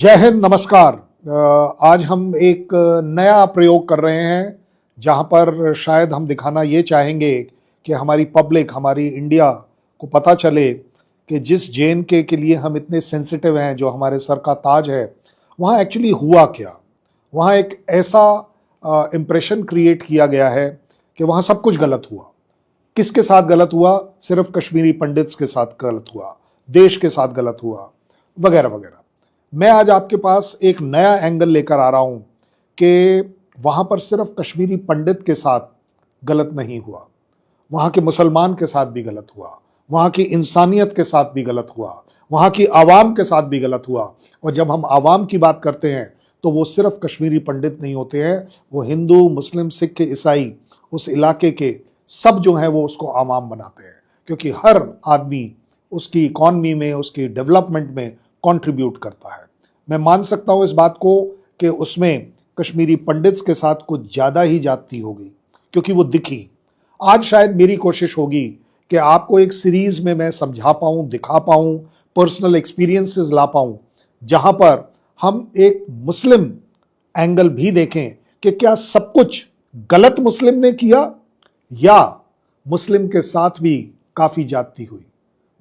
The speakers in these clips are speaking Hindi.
जय हिंद, नमस्कार। आज हम एक नया प्रयोग कर रहे हैं जहां पर शायद हम दिखाना ये चाहेंगे कि हमारी पब्लिक, हमारी इंडिया को पता चले कि जिस JNK के लिए हम इतने सेंसिटिव हैं, जो हमारे सर का ताज है, वहाँ एक्चुअली हुआ क्या। वहाँ एक ऐसा इम्प्रेशन क्रिएट किया गया है कि वहाँ सब कुछ गलत हुआ। किसके साथ गलत हुआ? सिर्फ कश्मीरी पंडित्स के साथ गलत हुआ, देश के साथ गलत हुआ, वगैरह वगैरह। मैं आज आपके पास एक नया एंगल लेकर आ रहा हूं कि वहां पर सिर्फ कश्मीरी पंडित के साथ गलत नहीं हुआ, वहां के मुसलमान के साथ भी गलत हुआ, वहां की इंसानियत के साथ भी गलत हुआ, वहां की आवाम के साथ भी गलत हुआ। और जब हम आवाम की बात करते हैं तो वो सिर्फ कश्मीरी पंडित नहीं होते हैं, वो हिंदू, मुस्लिम, सिख, ईसाई, उस इलाके के सब जो हैं वो उसको आवाम बनाते हैं, क्योंकि हर आदमी उसकी इकॉनमी में, उसकी डेवलपमेंट में कंट्रीब्यूट करता है। मैं मान सकता हूं इस बात को कि उसमें कश्मीरी पंडित्स के साथ कुछ ज़्यादा ही जाती होगी, क्योंकि वो दिखी। आज शायद मेरी कोशिश होगी कि आपको एक सीरीज में मैं समझा पाऊं, दिखा पाऊं, पर्सनल एक्सपीरियंसेस ला पाऊं, जहां पर हम एक मुस्लिम एंगल भी देखें कि क्या सब कुछ गलत मुस्लिम ने किया या मुस्लिम के साथ भी काफ़ी जाती हुई,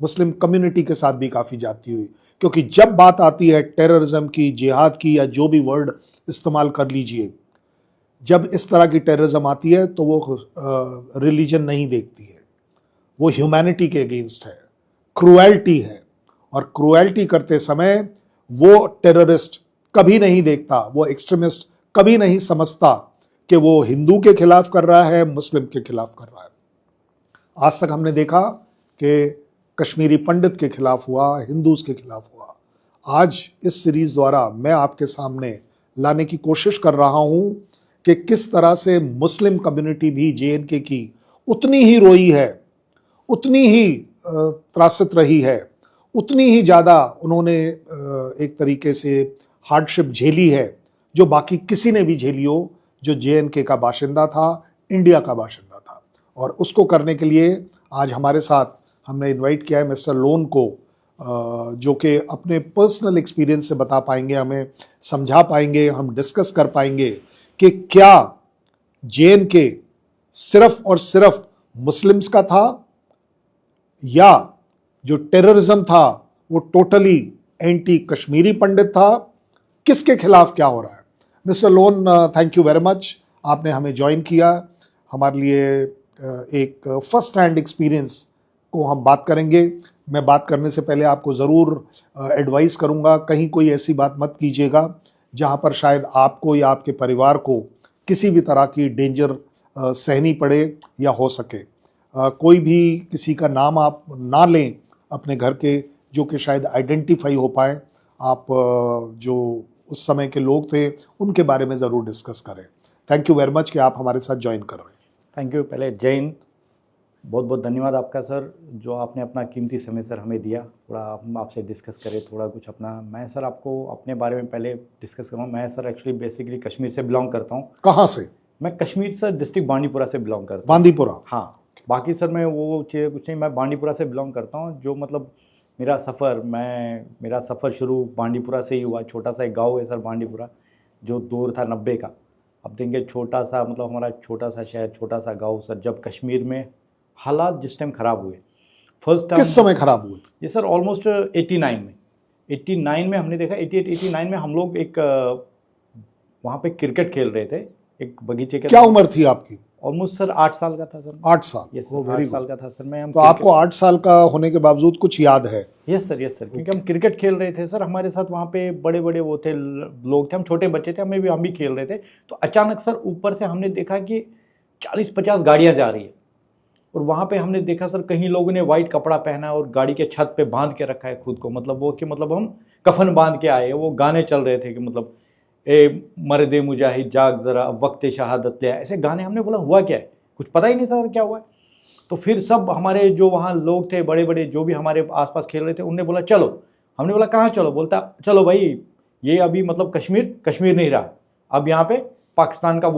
मुस्लिम कम्युनिटी के साथ भी काफ़ी जाती हुई। क्योंकि जब बात आती है टेररिज्म की, जिहाद की, या जो भी वर्ड इस्तेमाल कर लीजिए, जब इस तरह की टेररिज्म आती है तो वो रिलीजन नहीं देखती है, वो ह्यूमैनिटी के अगेंस्ट है, क्रूएल्टी है। और क्रूएल्टी करते समय वो टेररिस्ट कभी नहीं देखता, वो एक्सट्रीमिस्ट कभी नहीं समझता कि वो हिंदू के खिलाफ कर रहा है, मुस्लिम के खिलाफ कर रहा है। आज तक हमने देखा कि कश्मीरी पंडित के खिलाफ हुआ, हिंदूज के खिलाफ हुआ। आज इस सीरीज द्वारा मैं आपके सामने लाने की कोशिश कर रहा हूं कि किस तरह से मुस्लिम कम्युनिटी भी JNK की उतनी ही रोई है, उतनी ही त्रासित रही है, उतनी ही ज़्यादा उन्होंने एक तरीके से हार्डशिप झेली है जो बाकी किसी ने भी झेली हो, जो JNK का बाशिंदा था, इंडिया का बाशिंदा था। और उसको करने के लिए आज हमारे साथ हमने इनवाइट किया है मिस्टर लोन को, जो कि अपने पर्सनल एक्सपीरियंस से बता पाएंगे, हमें समझा पाएंगे, हम डिस्कस कर पाएंगे कि क्या JNK सिर्फ और सिर्फ मुस्लिम्स का था या जो टेररिज्म था वो टोटली एंटी कश्मीरी पंडित था, किसके खिलाफ क्या हो रहा है। Mister loan, thank you very much, आपने हमें ज्वाइन किया। हमारे लिए एक फर्स्ट हैंड एक्सपीरियंस को हम बात करेंगे। मैं बात करने से पहले आपको ज़रूर एडवाइस करूंगा, कहीं कोई ऐसी बात मत कीजिएगा जहां पर शायद आपको या आपके परिवार को किसी भी तरह की डेंजर सहनी पड़े या हो सके। कोई भी किसी का नाम आप ना लें अपने घर के, जो कि शायद आइडेंटिफाई हो पाए। आप जो उस समय के लोग थे उनके बारे में ज़रूर डिस्कस करें। थैंक यू वेरी मच कि आप हमारे साथ ज्वाइन कर रहे हैं। Thank you. पहले जय हिंद, बहुत बहुत धन्यवाद आपका सर, जो आपने अपना कीमती समय सर हमें दिया, थोड़ा हम आपसे डिस्कस करें, थोड़ा कुछ अपना। मैं सर आपको अपने बारे में पहले डिस्कस करूँ। मैं सर एक्चुअली बेसिकली कश्मीर से बिलोंग करता हूँ। कहाँ से? मैं कश्मीर सर डिस्ट्रिक्ट बांडीपुरा से बिलोंग करता हूँ। बांदीपुरा? हाँ, बाकी सर मैं वो चीज़ कुछ नहीं, मैं बांडीपुरा से बिलोंग करता हूँ। जो मतलब मेरा सफ़र शुरू बांडीपुरा से ही हुआ। छोटा सा एक गाँव है सर बांडीपुरा, जो दौर था 90 का। अब देखेंगे छोटा सा, मतलब हमारा छोटा सा शहर, छोटा सा गाँव सर। जब कश्मीर में हालात जिस टाइम ख़राब हुए, फर्स्ट टाइम। किस समय ख़राब हुए? ये सर ऑलमोस्ट 89 में हमने देखा। 89 में हम लोग एक वहाँ पे क्रिकेट खेल रहे थे एक बगीचे के। क्या उम्र थी आपकी? ऑलमोस्ट सर 8 साल का था सर। 8 साल? यस सर, 8 साल का था सर मैं। तो आपको 8 साल का होने के बावजूद कुछ याद है? यस सर, यस सर, क्योंकि हम क्रिकेट खेल रहे थे सर। हमारे साथ वहाँ पे बड़े बड़े वो थे, लोग थे, हम छोटे बच्चे थे, हम भी खेल रहे थे। तो अचानक सर ऊपर से हमने देखा कि 40-50 गाड़ियाँ जा रही है। और वहाँ पे हमने देखा सर कहीं लोगों ने वाइट कपड़ा पहना और गाड़ी के छत पे बांध के रखा है खुद को, मतलब वो कि मतलब हम कफन बांध के आए। वो गाने चल रहे थे कि मतलब ए मर्दे मुजाहिद जाग ज़रा वक्त शहादत ले, ऐसे गाने। हमने बोला हुआ क्या है, कुछ पता ही नहीं था क्या हुआ है। तो फिर सब हमारे जो वहाँ लोग थे, बड़े बड़े जो भी हमारे आसपास खेल रहे थे, उनने बोला चलो। हमने बोला कहाँ चलो? बोलता चलो भाई, ये अभी मतलब कश्मीर नहीं रहा, अब यहाँ पे पाकिस्तान का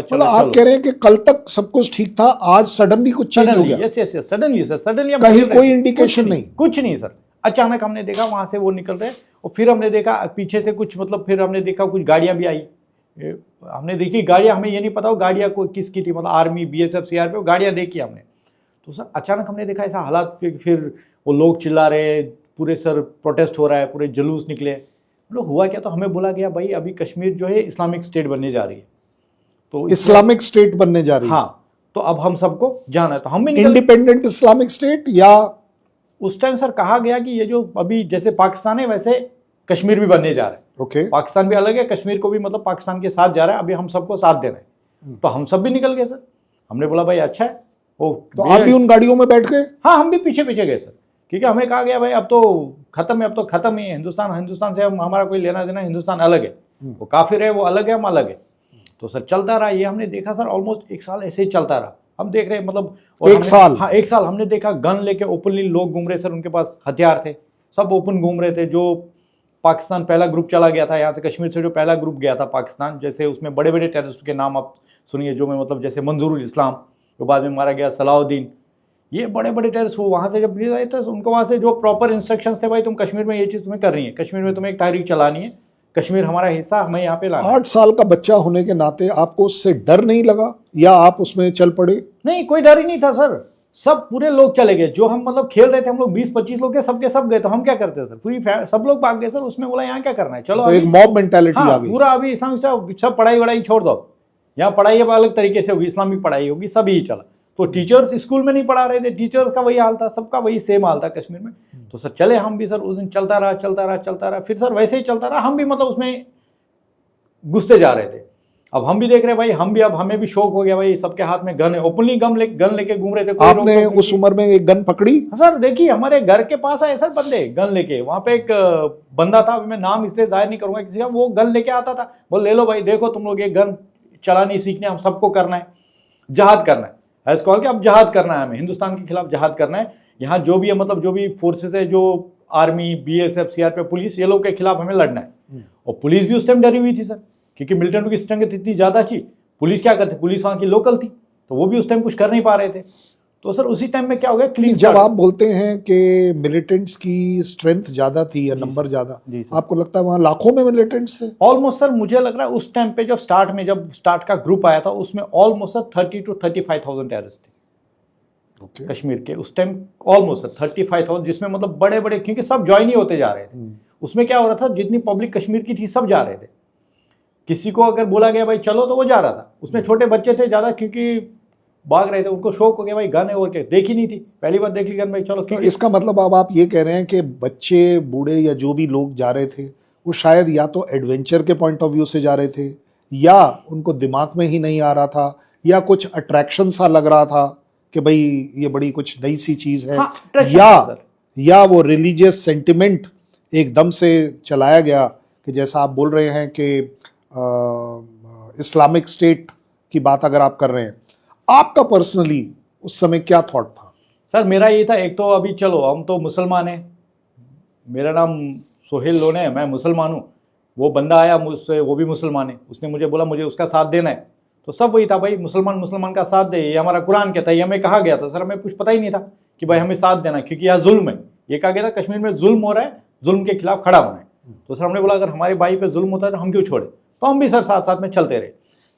चलो। मतलब आप कह रहे हैं कि कल तक सब कुछ ठीक था, आज सडनली कुछ चेंज हो गया? Yes, suddenly sir, suddenly. कहीं कोई इंडिकेशन नहीं? कुछ नहीं सर। अचानक हमने देखा वहाँ से वो निकल रहे, और फिर हमने देखा पीछे से कुछ मतलब फिर हमने देखा कुछ गाड़ियाँ भी आई। हमने देखी गाड़ियाँ, हमें ये नहीं पता वो गाड़ियाँ को किसकी थी, मतलब आर्मी, BSF, CRPF गाड़ियाँ देखी हमने। तो सर अचानक हमने देखा ऐसा हालात, फिर वो लोग चिल्ला रहे, पूरे सर प्रोटेस्ट हो रहा है, पूरे जुलूस निकले। मतलब हुआ क्या, तो हमें बोला गया भाई अभी कश्मीर जो है इस्लामिक स्टेट बनने जा रही है। तो इस्लामिक स्टेट बनने जा रही है? हाँ, तो अब हम सबको जाना है, तो हम भी निकल। इंडिपेंडेंट इस्लामिक स्टेट, या उस टाइम सर कहा गया कि ये जो अभी जैसे पाकिस्तान है वैसे कश्मीर भी बनने जा रहा है। ओके। पाकिस्तान भी अलग है, कश्मीर को भी मतलब पाकिस्तान के साथ जा रहा है, अभी हम सबको साथ देना है। तो हम सब भी निकल गए सर। हमने बोला भाई अच्छा है। तो आप भी उन गाड़ियों में बैठ गए? हाँ, हम भी पीछे पीछे गए सर, क्योंकि हमें कहा गया भाई अब तो खत्म है, अब तो खत्म ही है हिंदुस्तान से हम हमारा कोई लेना देना, हिंदुस्तान अलग है, वो काफिर है, वो अलग है, हम अलग है। तो सर चलता रहा ये, हमने देखा सर ऑलमोस्ट 1 साल ऐसे ही चलता रहा। हम देख रहे मतलब, और 1 साल? हाँ 1 साल हमने देखा गन लेके ओपनली लोग घूम रहे सर, उनके पास हथियार थे, सब ओपन घूम रहे थे। जो पाकिस्तान पहला ग्रुप चला गया था यहाँ से, कश्मीर से जो पहला ग्रुप गया था पाकिस्तान, जैसे उसमें बड़े बड़े टेररिस्ट के नाम आप सुनिए, जो मैं मतलब जैसे मंजूरुल इस्लाम, जो बाद में मारा गया, सलाउद्दीन, ये बड़े बड़े टेररिस्ट वो वहाँ से जब रिलीज आए तो उनको वहाँ से जो प्रॉपर इंस्ट्रक्शंस थे, भाई तुम कश्मीर में ये चीज़ तुम्हें करनी है, कश्मीर में तुम्हें एक तहरीक चलानी है, कश्मीर हमारा हिस्सा, हमें यहाँ पे लाना है। 8 साल का बच्चा होने के नाते आपको उससे डर नहीं लगा, या आप उसमें चल पड़े? नहीं, कोई डर ही नहीं था सर, सब पूरे लोग चले गए। जो हम मतलब खेल रहे थे, हम लोग 20-25 लोग थे, सबके सब गए। तो हम क्या करते सर, पूरी सब लोग भाग गए सर। उसमें बोला यहाँ क्या करना है, चलो तो एक मॉब मेंटालिटी आ गई पूरा अभी सब पढ़ाई वढ़ाई छोड़ दो, यहाँ पढ़ाई अब अलग तरीके से होगी, इस्लामिक पढ़ाई होगी, सब ही चला। तो टीचर्स स्कूल में नहीं पढ़ा रहे थे, टीचर्स का वही हाल था, सबका वही सेम हाल था कश्मीर में। तो सर चले हम भी सर, उस दिन चलता रहा, फिर सर वैसे ही चलता रहा, हम भी मतलब उसमें घुसते जा रहे थे। अब हम भी देख रहे भाई, हम भी अब हमें भी शौक हो गया भाई, सबके हाथ में गन है, ओपनली गन लेके घूम रहे थे। आपने उस उम्र में एक गन पकड़ी? सर देखिए हमारे घर के पास आए सर बंदे गन लेके, वहां पे एक बंदा था, मैं नाम इसलिए जाहिर नहीं करूंगा किसी का, वो गन लेके आता था, बोल ले लो भाई, देखो तुम लोग ये गन चलानी सीखने, हम सबको करना है, जहाद करना है, ऐसा कॉल के अब जहाद करना है, हमें हिंदुस्तान के खिलाफ जहाद करना है। यहाँ जो भी है मतलब जो भी फोर्सेस है, जो आर्मी, BSF, CRPF, पुलिस, ये लोग के खिलाफ हमें लड़ना है। और पुलिस भी उस टाइम डरी हुई थी सर, क्योंकि मिलिटेंट की स्ट्रेंथ इतनी ज्यादा थी। पुलिस क्या करती, पुलिस वहां की लोकल थी, तो वो भी उस टाइम कुछ कर नहीं पा रहे थे। तो सर उसी टाइम में क्या हो गया, क्लीन। जब आप बोलते हैं कि मिलिटेंट्स की स्ट्रेंथ ज्यादा थी या नंबर ज्यादा, आपको लगता है वहां लाखों में मिलिटेंट्स थे? ऑलमोस्ट सर मुझे लग रहा है उस टाइम पे जब स्टार्ट का ग्रुप आया था, उसमें ऑलमोस्ट सर 30 to 35,000 टेररिस्ट थे कश्मीर के उस टाइम, ऑलमोस्ट 35,000, जिसमें मतलब बड़े बड़े, क्योंकि सब ज्वाइन ही होते जा रहे थे। उसमें क्या हो रहा था, जितनी पब्लिक कश्मीर की थी सब जा रहे थे, किसी को अगर बोला गया भाई चलो तो वो जा रहा था। उसमें छोटे बच्चे थे ज्यादा, क्योंकि भाग रहे थे, उनको शौक हो गया भाई गन है, और क्या देखी नहीं थी, पहली बार देख ली गन, भाई चलो। तो इसका मतलब अब आप ये कह रहे हैं कि बच्चे, बूढ़े या जो भी लोग जा रहे थे, वो शायद या तो एडवेंचर के पॉइंट ऑफ व्यू से जा रहे थे, या उनको दिमाग में ही नहीं आ रहा था, या कुछ अट्रैक्शन सा लग रहा था कि भाई ये बड़ी कुछ नई सी चीज है, या वो रिलीजियस सेंटिमेंट एकदम से चलाया गया, कि जैसा आप बोल रहे हैं कि इस्लामिक स्टेट की बात अगर आप कर रहे हैं, आपका पर्सनली उस समय क्या थॉट था? सर मेरा ये था, एक तो अभी चलो हम तो मुसलमान हैं, मेरा नाम सोहेल लोने है, मैं मुसलमान हूँ। वो बंदा आया मुझसे, वो भी मुसलमान है, उसने मुझे बोला मुझे उसका साथ देना है। तो सब वही था भाई, मुसलमान का साथ दे, ये हमारा कुरान कहता है, ये हमें कहा गया था सर, हमें कुछ पता ही नहीं था कि भाई हमें साथ देना, क्योंकि यहाँ जुल्म है, ये कहा गया था कश्मीर में जुल्म हो रहा है, जुल्म के खिलाफ खड़ा होना है। तो सर हमने बोला अगर हमारे भाई पे जुल्म होता है तो हम क्यों छोड़े। तो हम भी सर साथ साथ में चलते रहे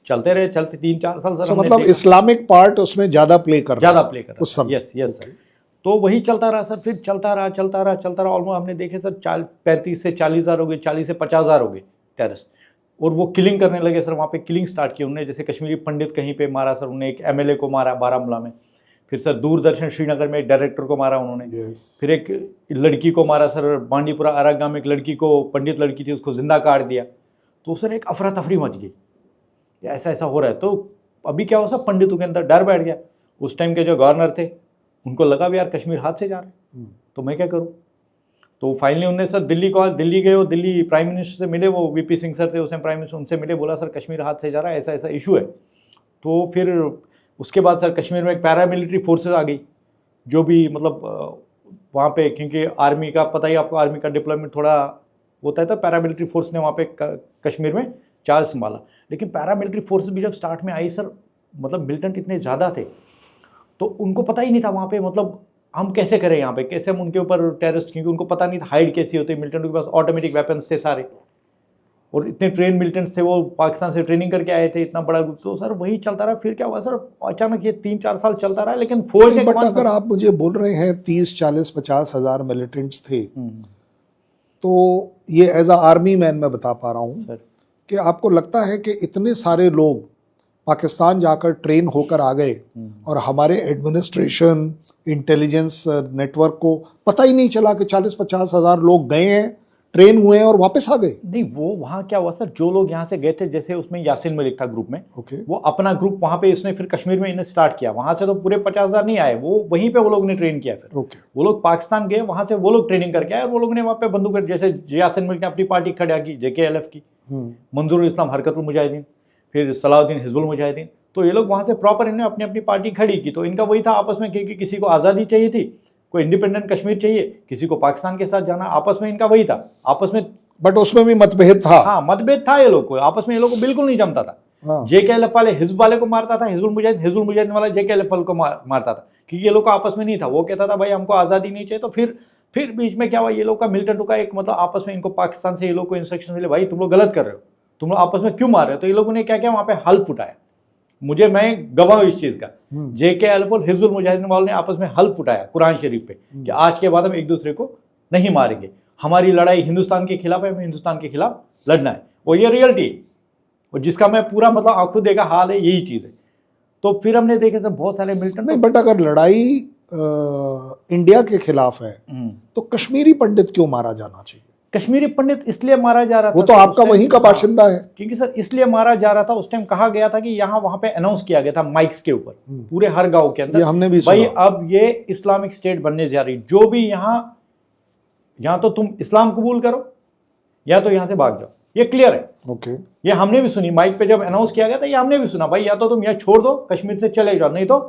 3-4 साल सर। मतलब इस्लामिक पार्ट उसमें ज्यादा प्ले कर उस समय। Yes sir. तो वही चलता रहा सर, फिर चलता रहा ऑलमोस्ट हमने देखे सर 35 से 40 हज़ार हो गए, 40 से 50 हज़ार हो गए टेररिस्ट, और वो किलिंग करने लगे सर। वहाँ पे किलिंग स्टार्ट की उन्होंने, जैसे कश्मीरी पंडित कहीं पे मारा सर, उन्होंने एक MLA को मारा बारामूला में, फिर सर दूरदर्शन श्रीनगर में एक डायरेक्टर को मारा उन्होंने, फिर एक लड़की को मारा सर, बांडीपुरा अरागाम में एक लड़की को, पंडित लड़की थी, उसको जिंदा काट दिया। तो सर एक अफरा तफरी मच गई, ऐसा हो रहा है। तो अभी क्या हो, सब पंडितों के अंदर डर बैठ गया। उस टाइम के जो गवर्नर थे उनको लगा भी यार कश्मीर हाथ से जा रहा है, तो मैं क्या करूं। तो फाइनली उन्होंने सर दिल्ली गए, और दिल्ली प्राइम मिनिस्टर से मिले, वो VP सिंह सर थे उस टाइम प्राइम मिनिस्टर, उनसे मिले, बोला सर कश्मीर हाथ से जा रहा है, ऐसा इशू है। तो फिर उसके बाद सर कश्मीर में एक पैरामिलिट्री फोर्सेज आ गई, जो भी मतलब वहाँ पे, क्योंकि आर्मी का पता ही आपको, आर्मी का डिप्लॉयमेंट थोड़ा होता है, तो पैरामिलिट्री फोर्स ने वहाँ पे कश्मीर में चार्ज संभाला। लेकिन पैरामिलिट्री फोर्स भी जब स्टार्ट में आई सर, मतलब मिलिटेंट इतने ज़्यादा थे, तो उनको पता ही नहीं था वहाँ पे मतलब हम कैसे करें यहाँ पे, कैसे हम उनके ऊपर टेररिस्ट, क्योंकि उनको पता नहीं था हाइड कैसी होती है। मिलिटेंट के पास ऑटोमेटिक वेपन्स थे सारे, और इतने ट्रेन मिलिटेंट्स थे, वो पाकिस्तान से ट्रेनिंग करके आए थे, इतना बड़ा ग्रुप। तो सर वही चलता रहा। फिर क्या हुआ सर, अचानक ये 3-4 साल चलता रहा, लेकिन फौज ने बट अगर आप मुझे बोल रहे हैं 30-40-50 हज़ार मिलिटेंट्स थे, तो ये एज अ आर्मी मैन मैं बता पा रहा हूँ सर कि आपको लगता है कि इतने सारे लोग पाकिस्तान जाकर ट्रेन होकर आ गए और हमारे एडमिनिस्ट्रेशन इंटेलिजेंस नेटवर्क को पता ही नहीं चला कि 40-50 हज़ार लोग गए हैं, ट्रेन हुए हैं और वापस आ गए? नहीं, वो वहाँ क्या हुआ सर, जो लोग यहाँ से गए थे, जैसे उसमें यासिन मलिक था ग्रुप में, ओके। वो अपना ग्रुप वहाँ पे इसने फिर कश्मीर में इन्हें स्टार्ट किया। वहाँ से तो पूरे 50,000 नहीं आए, वो वहीं पे वो लोग ने ट्रेन किया। फिर ओके। वो लोग पाकिस्तान गए, वहाँ से वो लोग ट्रेनिंग करके आए, और वो लोग ने वहाँ पे बंदूक, जैसे यासिन मलिक ने अपनी पार्टी खड़ा की JKLF की, मंजूर इस्लाम हरकतुल मुजाहिदीन, फिर सलाउद्दीन हिजबुल मुजाहिदीन। तो ये लोग वहाँ से प्रॉपर इन्होंने अपनी अपनी पार्टी खड़ी की। तो इनका वही था आपस में, क्योंकि किसी को आज़ादी चाहिए थी, कोई इंडिपेंडेंट कश्मीर चाहिए, किसी को पाकिस्तान के साथ जाना, आपस में इनका वही था आपस में। बट उसमें भी मतभेद था। हाँ, मतभेद था ये लोग को आपस में, ये लोग को बिल्कुल नहीं जमता था। हाँ। JKLF वाले हिजब वाले को मारता था, हिजबुल मुजाहिदीन वाला JKLF वाले को मारता था, क्योंकि ये लोग का आपस में नहीं था। वो कहता था भाई हमको आज़ादी नहीं चाहिए। तो फिर बीच में क्या हुआ, ये लोग का मिलिटेंट का एक मतलब आपस में, इनको पाकिस्तान से ये लोग को इंस्ट्रक्शन मिले, भाई तुम लोग गलत कर रहे हो, तुम लोग आपस में क्यों मार रहे हो। तो ये लोगों ने क्या किया, वहाँ पे हल्फ उठाया। मैं गवाह हूं इस चीज का। JKLF और हिजबुल मुजाहिदीन वालों ने आपस में हल्फ उठाया कुरान शरीफ पे कि आज के बाद हम एक दूसरे को नहीं मारेंगे, हमारी लड़ाई हिंदुस्तान के खिलाफ है, हमें हिंदुस्तान के खिलाफ लड़ना है। और ये रियलिटी है, और जिसका मैं पूरा मतलब आंखों देखा हाल है, यही चीज है। तो फिर हमने देखे सर बहुत सारे मिलिटेंट। नहीं, बट अगर लड़ाई इंडिया के खिलाफ है तो कश्मीरी पंडित क्यों मारा जाना चाहिए? कश्मीरी पंडित इसलिए मारा जा रहा था, वो तो आपका वहीं का बाशिंदा है। क्योंकि सर इसलिए मारा जा रहा था, उस टाइम कहा गया था कि यहाँ वहां पे अनाउंस किया गया था माइक्स के ऊपर पूरे हर गांव के अंदर, ये हमने भी भाई सुना। अब ये इस्लामिक स्टेट बनने जा रही, जो भी यहाँ तो तुम इस्लाम कबूल करो या तो यहाँ से भाग जाओ, ये क्लियर है। ओके। ये हमने भी सुनी माइक पे जब अनाउंस किया गया था, ये हमने भी सुना, भाई या तो तुम यहाँ छोड़ दो, कश्मीर से चले जाओ, नहीं तो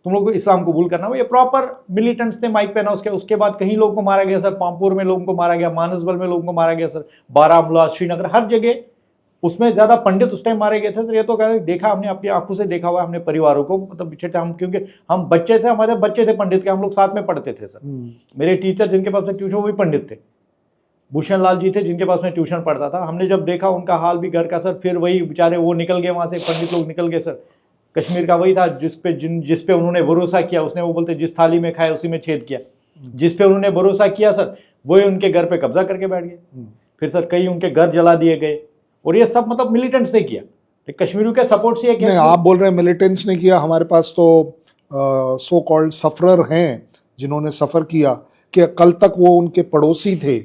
तुम लोग को इस्लाम कबूल करना हो। ये प्रॉपर मिलिटेंट्स ने माइक पे अनाउंस किया। उसके बाद कहीं लोगों को मारा गया सर, पामपुर में लोगों को मारा गया, मानसबल में लोगों को मारा गया सर, बारामूला, श्रीनगर, हर जगह उसमें ज्यादा पंडित उस टाइम मारे गए थे सर। ये तो देखा हमने, अपनी आंखों से देखा हुआ है, हमने परिवारों को, मतलब पीछे थे हम, क्योंकि हम बच्चे थे, हमारे बच्चे थे पंडित के, हम लोग साथ में पढ़ते थे सर। मेरे टीचर जिनके पास में ट्यूशन, वो भी पंडित थे, भूषण लाल जी थे जिनके पास में ट्यूशन पढ़ता था। हमने जब देखा उनका हाल भी घर का सर, फिर वही बेचारे वो निकल गए वहां से, पंडित लोग निकल गए सर। कश्मीर का वही था जिस पे उन्होंने भरोसा किया, उसने, वो बोलते जिस थाली में खाया उसी में छेद किया, जिस पे उन्होंने भरोसा किया सर, वही उनके घर पे कब्जा करके बैठ गए। फिर सर कई उनके घर जला दिए गए, और ये सब मतलब मिलिटेंट्स ने किया, कश्मीरियों के सपोर्ट से किया। आप बोल रहे हैं मिलिटेंट्स ने किया, हमारे पास तो सो कॉल्ड सफरर हैं जिन्होंने सफर किया, कि कल तक वो उनके पड़ोसी थे,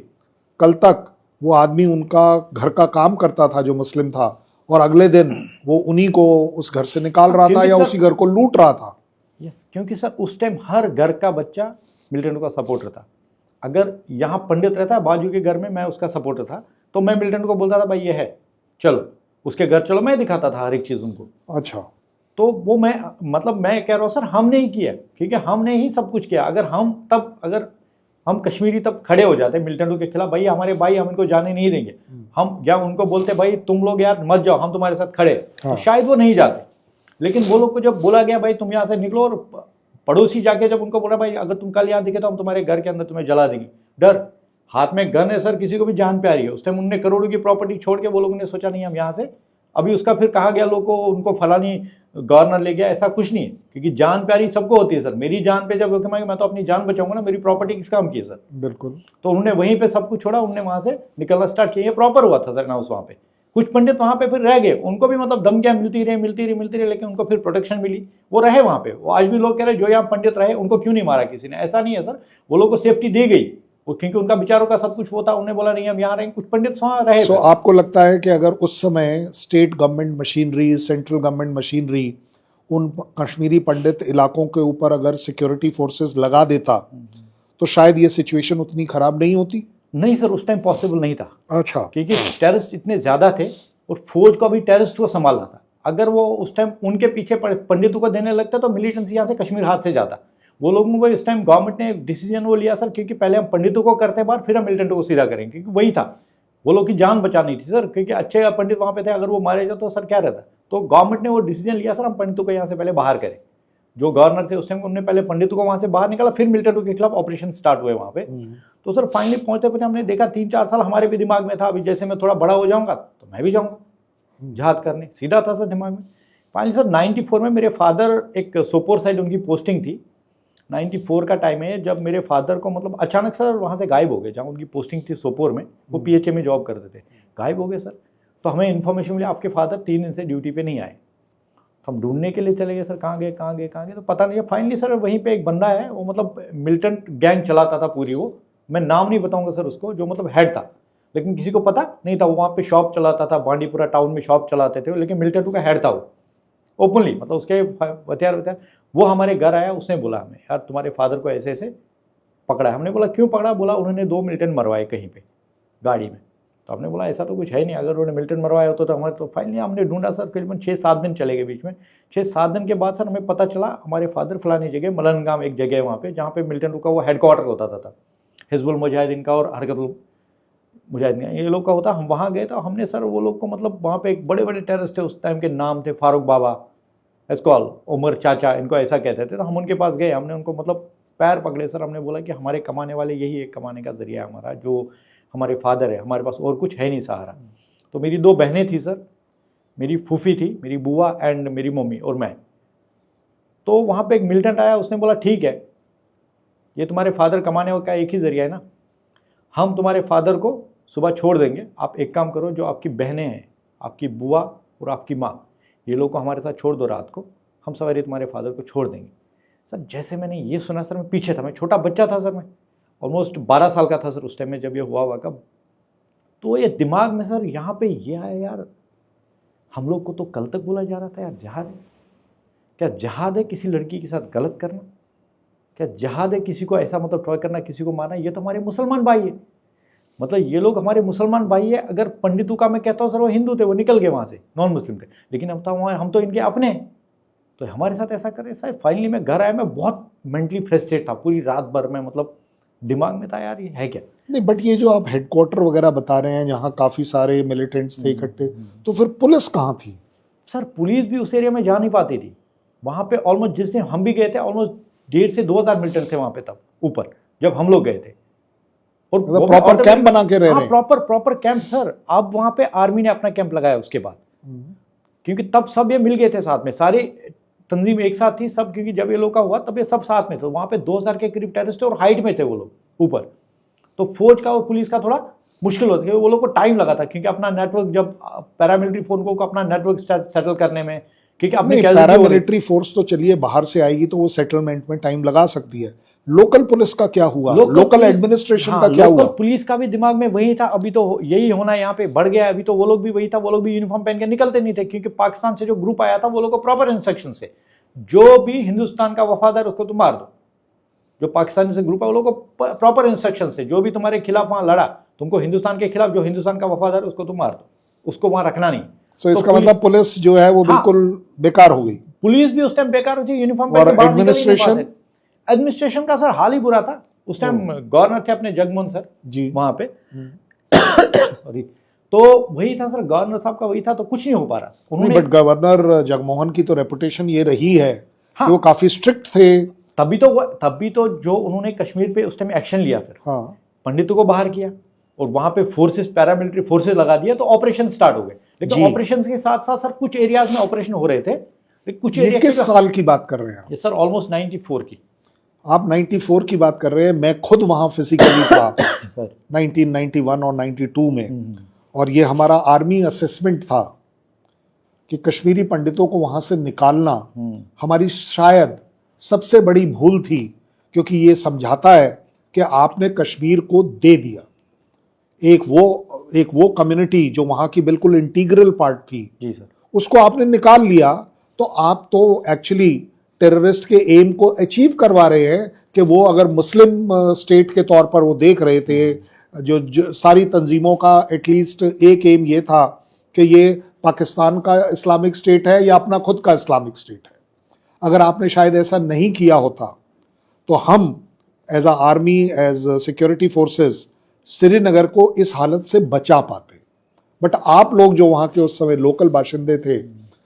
कल तक वो आदमी उनका घर का काम करता था जो मुस्लिम था, और अगले दिन वो उन्हीं को उस घर से निकाल रहा था या उसी घर को लूट रहा था। यस, क्योंकि सर उस टाइम हर घर का बच्चा मिलिटेंट का सपोर्टर था। अगर यहाँ पंडित रहता है बाजू के घर में, मैं उसका सपोर्टर था, तो मैं मिलिटेंट को बोलता था भाई ये है, चलो उसके घर चलो, मैं दिखाता था हर एक चीज़ उनको। अच्छा। तो वो मैं कह रहा हूँ सर, हमने ही किया, क्योंकि हमने ही सब कुछ किया। अगर हम कश्मीरी तब खड़े हो जाते मिलिटेंटों के खिलाफ, भाई हमारे भाई, हम इनको जाने नहीं देंगे, हम या उनको बोलते भाई तुम लोग यार मत जाओ, हम तुम्हारे साथ खड़े, हाँ। तो शायद वो नहीं जाते। लेकिन वो लोग को जब बोला गया भाई तुम यहाँ से निकलो, और पड़ोसी जाके जब उनको बोला भाई अगर तुम कल यहाँ दिखे तो हम तुम्हारे घर के अंदर तुम्हें जला देंगे, डर, हाथ में गन है सर, किसी को भी जान प्यारी है। उस टाइम उन्होंने करोड़ों की प्रॉपर्टी छोड़ के, वो लोगों ने सोचा नहीं हम यहाँ से, अभी उसका फिर कहा गया लोगों को, उनको फलानी गवर्नर ले गया, ऐसा कुछ नहीं है, क्योंकि जान प्यारी सबको होती है सर। मेरी जान पे जब मैं तो अपनी जान बचाऊंगा ना, मेरी प्रॉपर्टी किस काम की है सर। बिल्कुल। तो उन्होंने वहीं पे सब कुछ छोड़ा, उन्होंने वहां से निकलना स्टार्ट किया। ये प्रॉपर हुआ था सर ना उस वहां पे। कुछ पंडित वहां पे फिर रह गए, उनको भी मतलब धमकियां मिलती रही, लेकिन उनको फिर प्रोटेक्शन मिली, वो रहे वहां पे। वो आज भी लोग कह रहे जो यहाँ पंडित रहे उनको क्यों नहीं मारा किसी ने, ऐसा नहीं है सर, वो लोग को सेफ्टी दी गई, क्योंकि उनका विचारों का सब कुछ वो था। उन्हें बोला नहीं हम यहाँ रहेंगे, कुछ पंडित वहां रहे। सो आपको लगता है कि अगर उस समय state government machinery, central government machinery उन कश्मीरी पंडित इलाकों के ऊपर अगर सिक्योरिटी फोर्सेस लगा देता तो शायद ये सिचुएशन उतनी खराब नहीं होती? नहीं सर, उस टाइम पॉसिबल नहीं था। अच्छा। क्योंकि टेररिस्ट इतने ज्यादा थे, और फौज को भी टेररिस्ट को संभालना था। अगर वो उस टाइम उनके पीछे पंडितों को देने लगता तो मिलिटेंसी यहाँ से कश्मीर हाथ से जाता। वो लोगों को इस टाइम गवर्नमेंट ने डिसीजन वो लिया सर, क्योंकि पहले हम पंडितों को करते बार, फिर हम मिलिटेंटों को सीधा करेंगे, क्योंकि वही था, वो लोग की जान बचानी थी सर, क्योंकि अच्छे पंडित वहाँ पे थे, अगर वो मारे जाते तो सर क्या रहता। तो गवर्नमेंट ने वो डिसीजन लिया सर, हम पंडितों को यहाँ से पहले बाहर करें। जो गवर्नर थे उस टाइम उन्होंने पहले पंडितों को वहां से बाहर निकाला, फिर मिलिटेंटों के खिलाफ ऑपरेशन स्टार्ट हुए वहां पे। तो सर फाइनली पहुंचते पहुंचते हमने देखा 3-4 साल हमारे भी दिमाग में था, अभी जैसे मैं थोड़ा बड़ा हो जाऊंगा तो मैं भी जाऊंगा जिहाद करने, सीधा था सर दिमाग में। फाइनली सर 94 में मेरे फादर, एक सोपोर साइड उनकी पोस्टिंग थी, 94 का टाइम है जब मेरे फादर को मतलब अचानक सर वहाँ से गायब हो गए, जहाँ उनकी पोस्टिंग थी सोपोर में, वो PHA में जॉब करते थे, गायब हो गए सर। तो हमें इन्फॉर्मेशन मिली आपके फादर 3 दिन से ड्यूटी पे नहीं आए। तो हम ढूंढने के लिए चले गए सर, कहाँ गए कहाँ गए कहाँ गए, तो पता नहीं। फाइनली सर वहीं पे एक बंदा है, वो मतलब मिलिटेंट गैंग चलाता था पूरी, वो मैं नाम नहीं बताऊंगा सर उसको, जो मतलब हेड था, लेकिन किसी को पता नहीं था। वो वहाँ पे शॉप चलाता था, बांडीपुरा टाउन में शॉप चलाते थे, लेकिन मिलिटेंटों का हेड था वो, ओपनली, मतलब उसके हथियार। वो हमारे घर आया, उसने बोला हमें, यार तुम्हारे फादर को ऐसे ऐसे पकड़ा है। हमने बोला क्यों पकड़ा? बोला उन्होंने 2 मिलिटेंट मरवाए कहीं पे गाड़ी में। तो हमने बोला ऐसा तो कुछ है नहीं, अगर उन्होंने मिलिटेंट मरवाया होता तो हमारे, तो फाइनली हमने ढूंढा सर, करीबन 6-7 दिन चले गए बीच में। 6-7 दिन के बाद सर हमें पता चला हमारे फादर फलानी जगह, मलनगाम एक जगह है वहाँ पे, जहाँ पे मिलिटेंटों का वो हेडक्वार्टर होता था, हिजबुल मुजाहिदीन का और हरकतुल मुजाहिदीन का, ये लोग का होता। हम वहाँ गए तो हमने सर वो लोग को, मतलब वहाँ पे एक बड़े बड़े टेररिस्ट थे उस टाइम के, नाम थे फारूक बाबा, एस्कॉल, उमर चाचा, इनको ऐसा कहते थे। तो हम उनके पास गए, हमने उनको मतलब पैर पकड़े सर, हमने बोला कि हमारे कमाने वाले यही एक कमाने का जरिया है हमारा, जो हमारे फादर है, हमारे पास और कुछ है नहीं सहारा। तो मेरी 2 बहनें थी सर, मेरी फूफी थी, मेरी बुआ एंड मेरी मम्मी और मैं। तो वहाँ पे एक मिलिटेंट आया, उसने बोला ठीक है, ये तुम्हारे फादर कमाने का एक ही जरिया है ना, हम तुम्हारे फादर को सुबह छोड़ देंगे, आप एक काम करो, जो आपकी बहनें हैं, आपकी बुआ और आपकी माँ, ये लोग को हमारे साथ छोड़ दो रात को, हम सवेरे तुम्हारे फादर को छोड़ देंगे। सर जैसे मैंने ये सुना सर, मैं पीछे था, मैं छोटा बच्चा था सर, मैं ऑलमोस्ट 12 साल का था सर उस टाइम में जब ये हुआ कब। तो ये दिमाग में सर यहाँ पे ये आया, यार हम लोग को तो कल तक बोला जा रहा था यार जहाद है, क्या जहाद है किसी लड़की के साथ गलत करना? क्या जहाद है किसी को ऐसा मतलब ट्रॉय करना, किसी को मारना? ये तो हमारे मुसलमान भाई है, मतलब ये लोग हमारे मुसलमान भाई है। अगर पंडितों का मैं कहता हूँ सर, वो हिंदू थे, वो निकल गए वहाँ से, नॉन मुस्लिम थे, लेकिन हम तो इनके अपने हैं, तो हमारे साथ ऐसा करे सर। फाइनली मैं घर आया, मैं बहुत मेंटली फ्रस्ट्रेट था, पूरी रात भर में मतलब दिमाग में था यार ये है क्या। नहीं, बट ये जो आप हेडक्वार्टर वगैरह बता रहे हैं, जहाँ काफ़ी सारे मिलिटेंट्स थे इकट्ठे, तो फिर पुलिस कहाँ थी? सर पुलिस भी उस एरिया में जा नहीं पाती थी। वहाँ पे ऑलमोस्ट, जिस दिन हम भी गए थे, ऑलमोस्ट 1,500 से 2,000 मिलिटेंट थे वहाँ पे तब ऊपर, जब हम लोग गए थे। और प्रॉपर कैंप बना के रह रहे हैं? Proper camp sir. अब वहाँ पे आर्मी ने अपना कैंप लगाया उसके बाद, क्योंकि तब सब ये मिल गए थे साथ में, सारी तंजीम एक साथ थी सब, क्योंकि जब ये लोग का हुआ तब ये सब साथ में थे। वहाँ पे 2,000 के करीब टेररिस्ट थे और हाइट में थे वो लोग ऊपर। तो फौज का और पुलिस का थोड़ा मुश्किल होता है, वो लोग को टाइम लगा था, क्योंकि अपना नेटवर्क, जब पैरामिलिट्री फोर्स को अपना नेटवर्क सेटल करने में, क्योंकि अपनी पैरामिलिट्री फोर्स तो चलिए बाहर से आएगी तो वो सेटलमेंट में टाइम लगा सकती है। लोकल पुलिस का क्या हुआ? लोकल एडमिनिस्ट्रेशन का क्या हुआ? पुलिस का भी दिमाग में वही था, अभी तो यही होना यहाँ पे बढ़ गया। अभी तो वो लोग भी वही था, वो लोग भी यूनिफॉर्म पहन के निकलते नहीं थे, क्योंकि पाकिस्तान से जो ग्रुप आया था वो लोग को प्रॉपर इंस्ट्रक्शन से, जो भी हिंदुस्तान का वफादार उसको तुम मार दो। जो पाकिस्तान से ग्रुप है वो लोग को प्रॉपर इंस्ट्रक्शन से, जो भी तुम्हारे खिलाफ वहां लड़ा, तुमको हिंदुस्तान के खिलाफ, जो हिंदुस्तान का वफादार उसको तुम मार दो, उसको वहां रखना नहीं। तो इसका मतलब पुलिस जो है वो बिल्कुल बेकार हो गई। पुलिस भी उस टाइम बेकार हो गई, यूनिफॉर्म और एडमिनिस्ट्रेशन का सर हाल ही बुरा था उस टाइम। गवर्नर थे अपने जगमोहन सर जी वहां पे तो वही था सर, गवर्नर साहब का वही था, तो कुछ नहीं हो पा रहा उन्होंने। बट गवर्नर जगमोहन की तो रेपुटेशन ये रही है कि वो काफी स्ट्रिक्ट थे। तभी तो जो उन्होंने कश्मीर पे उस टाइम एक्शन लिया, फिर पंडितों को बाहर किया और वहां पे फोर्सेस, पैरामिलिट्री फोर्सेस लगा दिया, तो ऑपरेशन स्टार्ट हो गए। लेकिन ऑपरेशन के साथ साथ सर कुछ एरियाज में ऑपरेशन हो रहे थे, कुछ एरिया। किस साल की बात कर रहे हैं आप? सर ऑलमोस्ट 94 की। आप 94 की बात कर रहे हैं, मैं खुद वहां फिजिकली था 1991 और 92 में, और ये हमारा आर्मी असेसमेंट था कि कश्मीरी पंडितों को वहां से निकालना हमारी शायद सबसे बड़ी भूल थी, क्योंकि ये समझाता है कि आपने कश्मीर को दे दिया। एक वो कम्युनिटी जो वहां की बिल्कुल इंटीग्रल पार्ट थी जी सर, उसको आपने निकाल लिया, तो आप तो एक्चुअली टेररिस्ट के एम को अचीव करवा रहे हैं कि वो अगर मुस्लिम स्टेट के तौर पर वो देख रहे थे, जो सारी तंजीमों का एटलीस्ट एक एम ये था कि ये पाकिस्तान का इस्लामिक स्टेट है या अपना खुद का इस्लामिक स्टेट है। अगर आपने शायद ऐसा नहीं किया होता तो हम as a army, as security forces Srinagar को इस हालत से बचा पाते। बट आप लोग जो वहाँ के उस समय लोकल बाशिंदे थे,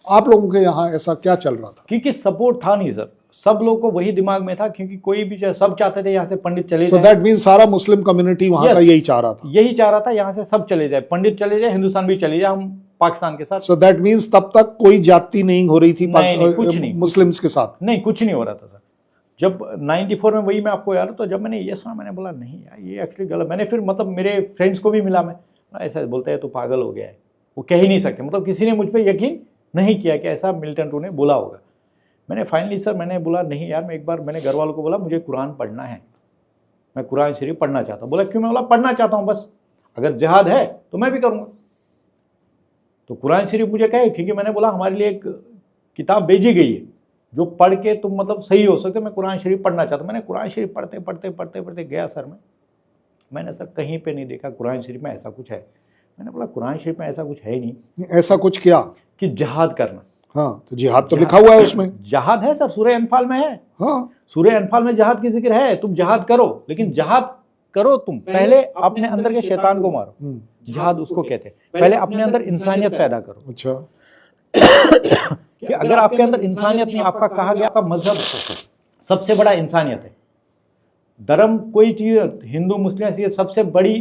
आप लोगों के यहाँ ऐसा क्या चल रहा था? क्योंकि सपोर्ट था नहीं सर, सब लोगों को वही दिमाग में था, क्योंकि कोई भी सब चाहते थे यहाँ से पंडित चले सो जाए। दैट मीन्स सारा मुस्लिम कम्युनिटी वहां Yes. का यही चाह रहा था। यही चाह रहा था, यहाँ से सब चले जाए, पंडित चले जाए, हिंदुस्तान भी चले जाए, हम पाकिस्तान के साथ। सो दैट मीन्स तब तक कोई जाति नहीं हो रही थी नहीं, कुछ नहीं, मुस्लिम्स के साथ। नहीं, कुछ नहीं हो रहा था सर। जब 94 में, वही मैं आपको याद, तो जब मैंने ये सुना, मैंने बोला नहीं यार, ये एक्चुअली गलत। मैंने फिर मतलब मेरे फ्रेंड्स को भी मिला, मैं ऐसा बोलते हैं तो पागल हो गया है, वो कह ही नहीं सकते, मतलब किसी ने मुझ पर यकीन नहीं किया कि ऐसा मिलिटेंट ने बोला होगा। मैंने फाइनली सर मैंने बोला नहीं यार, मैं एक बार मैंने घर वालों को बोला मुझे कुरान पढ़ना है, मैं कुरान शरीफ पढ़ना चाहता हूँ। बोला क्यों? मैं बोला पढ़ना चाहता हूँ बस, अगर जिहाद है तो मैं भी करूँगा। तो कुरान शरीफ मुझे कहे, क्योंकि मैंने बोला हमारे लिए एक किताब भेजी गई है जो पढ़ के तुम मतलब सही हो सकते, मैं कुरान शरीफ पढ़ना चाहता हूँ। मैंने कुरान शरीफ पढ़ते पढ़ते पढ़ते पढ़ते गया सर, मैंने सर कहीं पे नहीं देखा कुरान शरीफ में ऐसा कुछ है। मैंने बोला कुरान शरीफ में ऐसा कुछ है ही नहीं। ऐसा कुछ क्या? कि जिहाद करना। हाँ, तो जिहाद तो लिखा हुआ है उसमें। जिहाद है सर, सूरह अनफाल में है। हाँ, सूरह अनफाल में जिहाद की जिक्र है, तुम जिहाद करो, लेकिन जिहाद करो तुम पहले अपने अंदर के शैतान को मारो। जिहाद उसको कहते हैं, पहले अपने अंदर इंसानियत पैदा करो। अच्छा। कि अगर आपके अंदर इंसानियत नहीं, आपका कहा गया आपका मजहब सबसे बड़ा इंसानियत है। धर्म कोई चीज हिंदू मुस्लिम ये सबसे बड़ी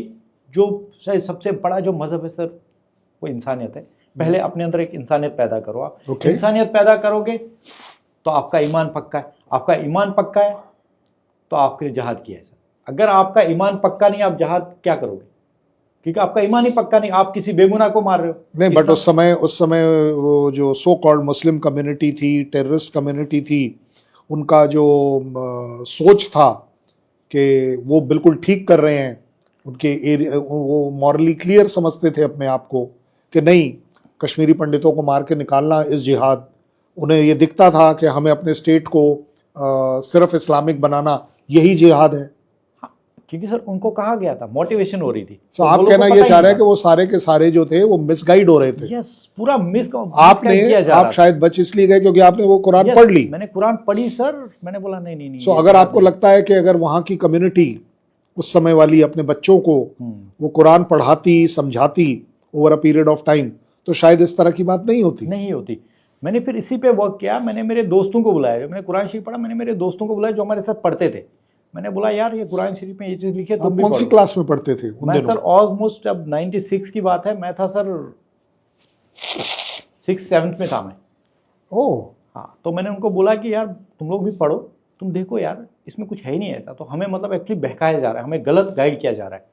जो सबसे बड़ा जो मजहब है सर, वो इंसानियत है। पहले अपने अंदर एक इंसानियत पैदा करो आप। इंसानियत पैदा करोगे तो आपका ईमान पक्का है। आपका ईमान पक्का है तो आपके लिए जहाद किया है सर। अगर आपका ईमान पक्का नहीं, आप जहाद क्या करोगे? क्योंकि आपका ईमान ही पक्का नहीं, आप किसी बेगुनाह को मार रहे हो। नहीं, बट उस समय वो जो सो कॉल्ड मुस्लिम कम्युनिटी थी, टेररिस्ट कम्युनिटी थी, उनका जो सोच था कि वो बिल्कुल ठीक कर रहे हैं, उनके वो मॉरली क्लियर समझते थे अपने आप को कि नहीं, कश्मीरी पंडितों को मार के निकालना इस जिहाद। उन्हें ये दिखता था कि हमें अपने स्टेट को सिर्फ इस्लामिक बनाना, यही जिहाद है। क्योंकि सर उनको कहा गया था, मोटिवेशन हो रही थी। तो आप कहना ये चाह रहे हैं कि वो सारे के सारे जो थे वो मिसगाइड हो रहे थे। यस, पूरा आप शायद बच इसलिए गए क्योंकि आपने वो कुरान पढ़ ली। मैंने कुरान पढ़ी सर, मैंने बोला नहीं नहीं नहीं। सो अगर आपको लगता है कि अगर वहां की कम्युनिटी उस समय वाली अपने बच्चों को वो कुरान पढ़ाती, समझाती over a period of time, तो शायद इस तरह की बात नहीं होती। मैंने फिर इसी पे वर्क किया। मैंने मेरे दोस्तों को बुलाया, मैंने कुरान शरीफ पढ़ा, मैंने मेरे दोस्तों को बुलाया जो हमारे साथ पढ़ते थे। मैंने बोला यार ये कुरान शरीफ में ये चीज़ लिखी है, तुम भी कौन सी क्लास में पढ़ते थे? मैं सर ऑलमोस्ट अब 96 की बात है, मैं था सर 6-7 में था मैं। ओह हाँ, तो मैंने उनको बोला कि यार तुम लोग भी पढ़ो, तुम देखो यार इसमें कुछ है ही नहीं ऐसा। तो हमें मतलब एक्चुअली बहकाया जा रहा है, हमें गलत गाइड किया जा रहा है।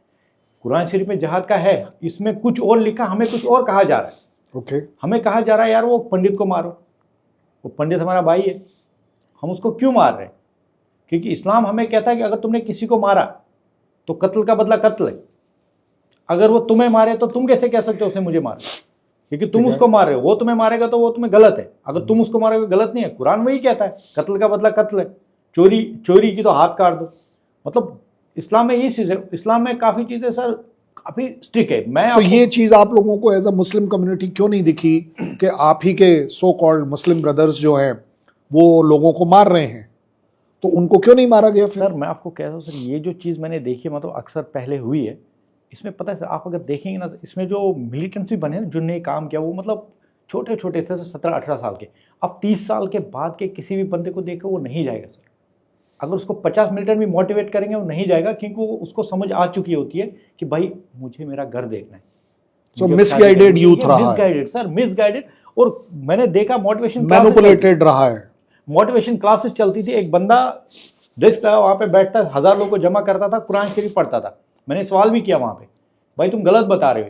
कुरान शरीफ में जहाद का है, इसमें कुछ और लिखा, हमें कुछ और कहा जा रहा है। ओके, हमें कहा जा रहा है यार वो पंडित को मारो, वो पंडित हमारा भाई है, हम उसको क्यों मार रहे हैं? क्योंकि इस्लाम हमें कहता है कि अगर तुमने किसी को मारा तो कत्ल का बदला कत्ल है। अगर वो तुम्हें मारे तो तुम कैसे कह सकते हो उसने मुझे मारा? क्योंकि तुम उसको मार रहे हो, वो तुम्हें मारेगा तो वो तुम्हें गलत है। अगर तुम उसको मारोगे गलत नहीं है। कुरान वही कहता है कत्ल का बदला कत्ल है। चोरी की तो हाथ काट दो। मतलब इस्लाम में ये चीज़ है। इस्लाम में काफ़ी चीज़ें सर काफ़ी स्ट्रिक्ट है। मैं तो ये चीज़ आप लोगों को एज अ मुस्लिम कम्युनिटी क्यों नहीं दिखी कि आप ही के सो कॉल्ड मुस्लिम ब्रदर्स जो हैं वो लोगों को मार रहे हैं, तो उनको क्यों नहीं मारा गया? सर मैं आपको कह रहा हूँ सर, ये जो चीज़ मैंने देखी है मतलब अक्सर पहले हुई है, इसमें पता है सर, आप अगर देखेंगे ना, इसमें जो मिलिटेंट्स भी बने ना, जिन्होंने काम किया, वो मतलब छोटे छोटे थे, 17-18 साल के। अब 30 साल के बाद के किसी भी बंदे को देखो, वो नहीं जाएगा सर। अगर उसको 50 मिलिटेंट भी मोटिवेट करेंगे, वो नहीं जाएगा, क्योंकि वो उसको समझ आ चुकी होती है कि भाई मुझे मेरा घर देखना है। सो मिसगाइडेड यूथ रहा है। Misguided sir, misguided. और मैंने देखा मोटिवेशन मैनिपुलेटेड रहा है। मोटिवेशन क्लासेस चलती थी, एक बंदा डेस्क लगा वहाँ पे बैठता, 1000 लोगों को जमा करता था, कुरान शरीफ पढ़ता था। मैंने सवाल भी किया वहाँ पे, भाई तुम गलत बता रहे हो,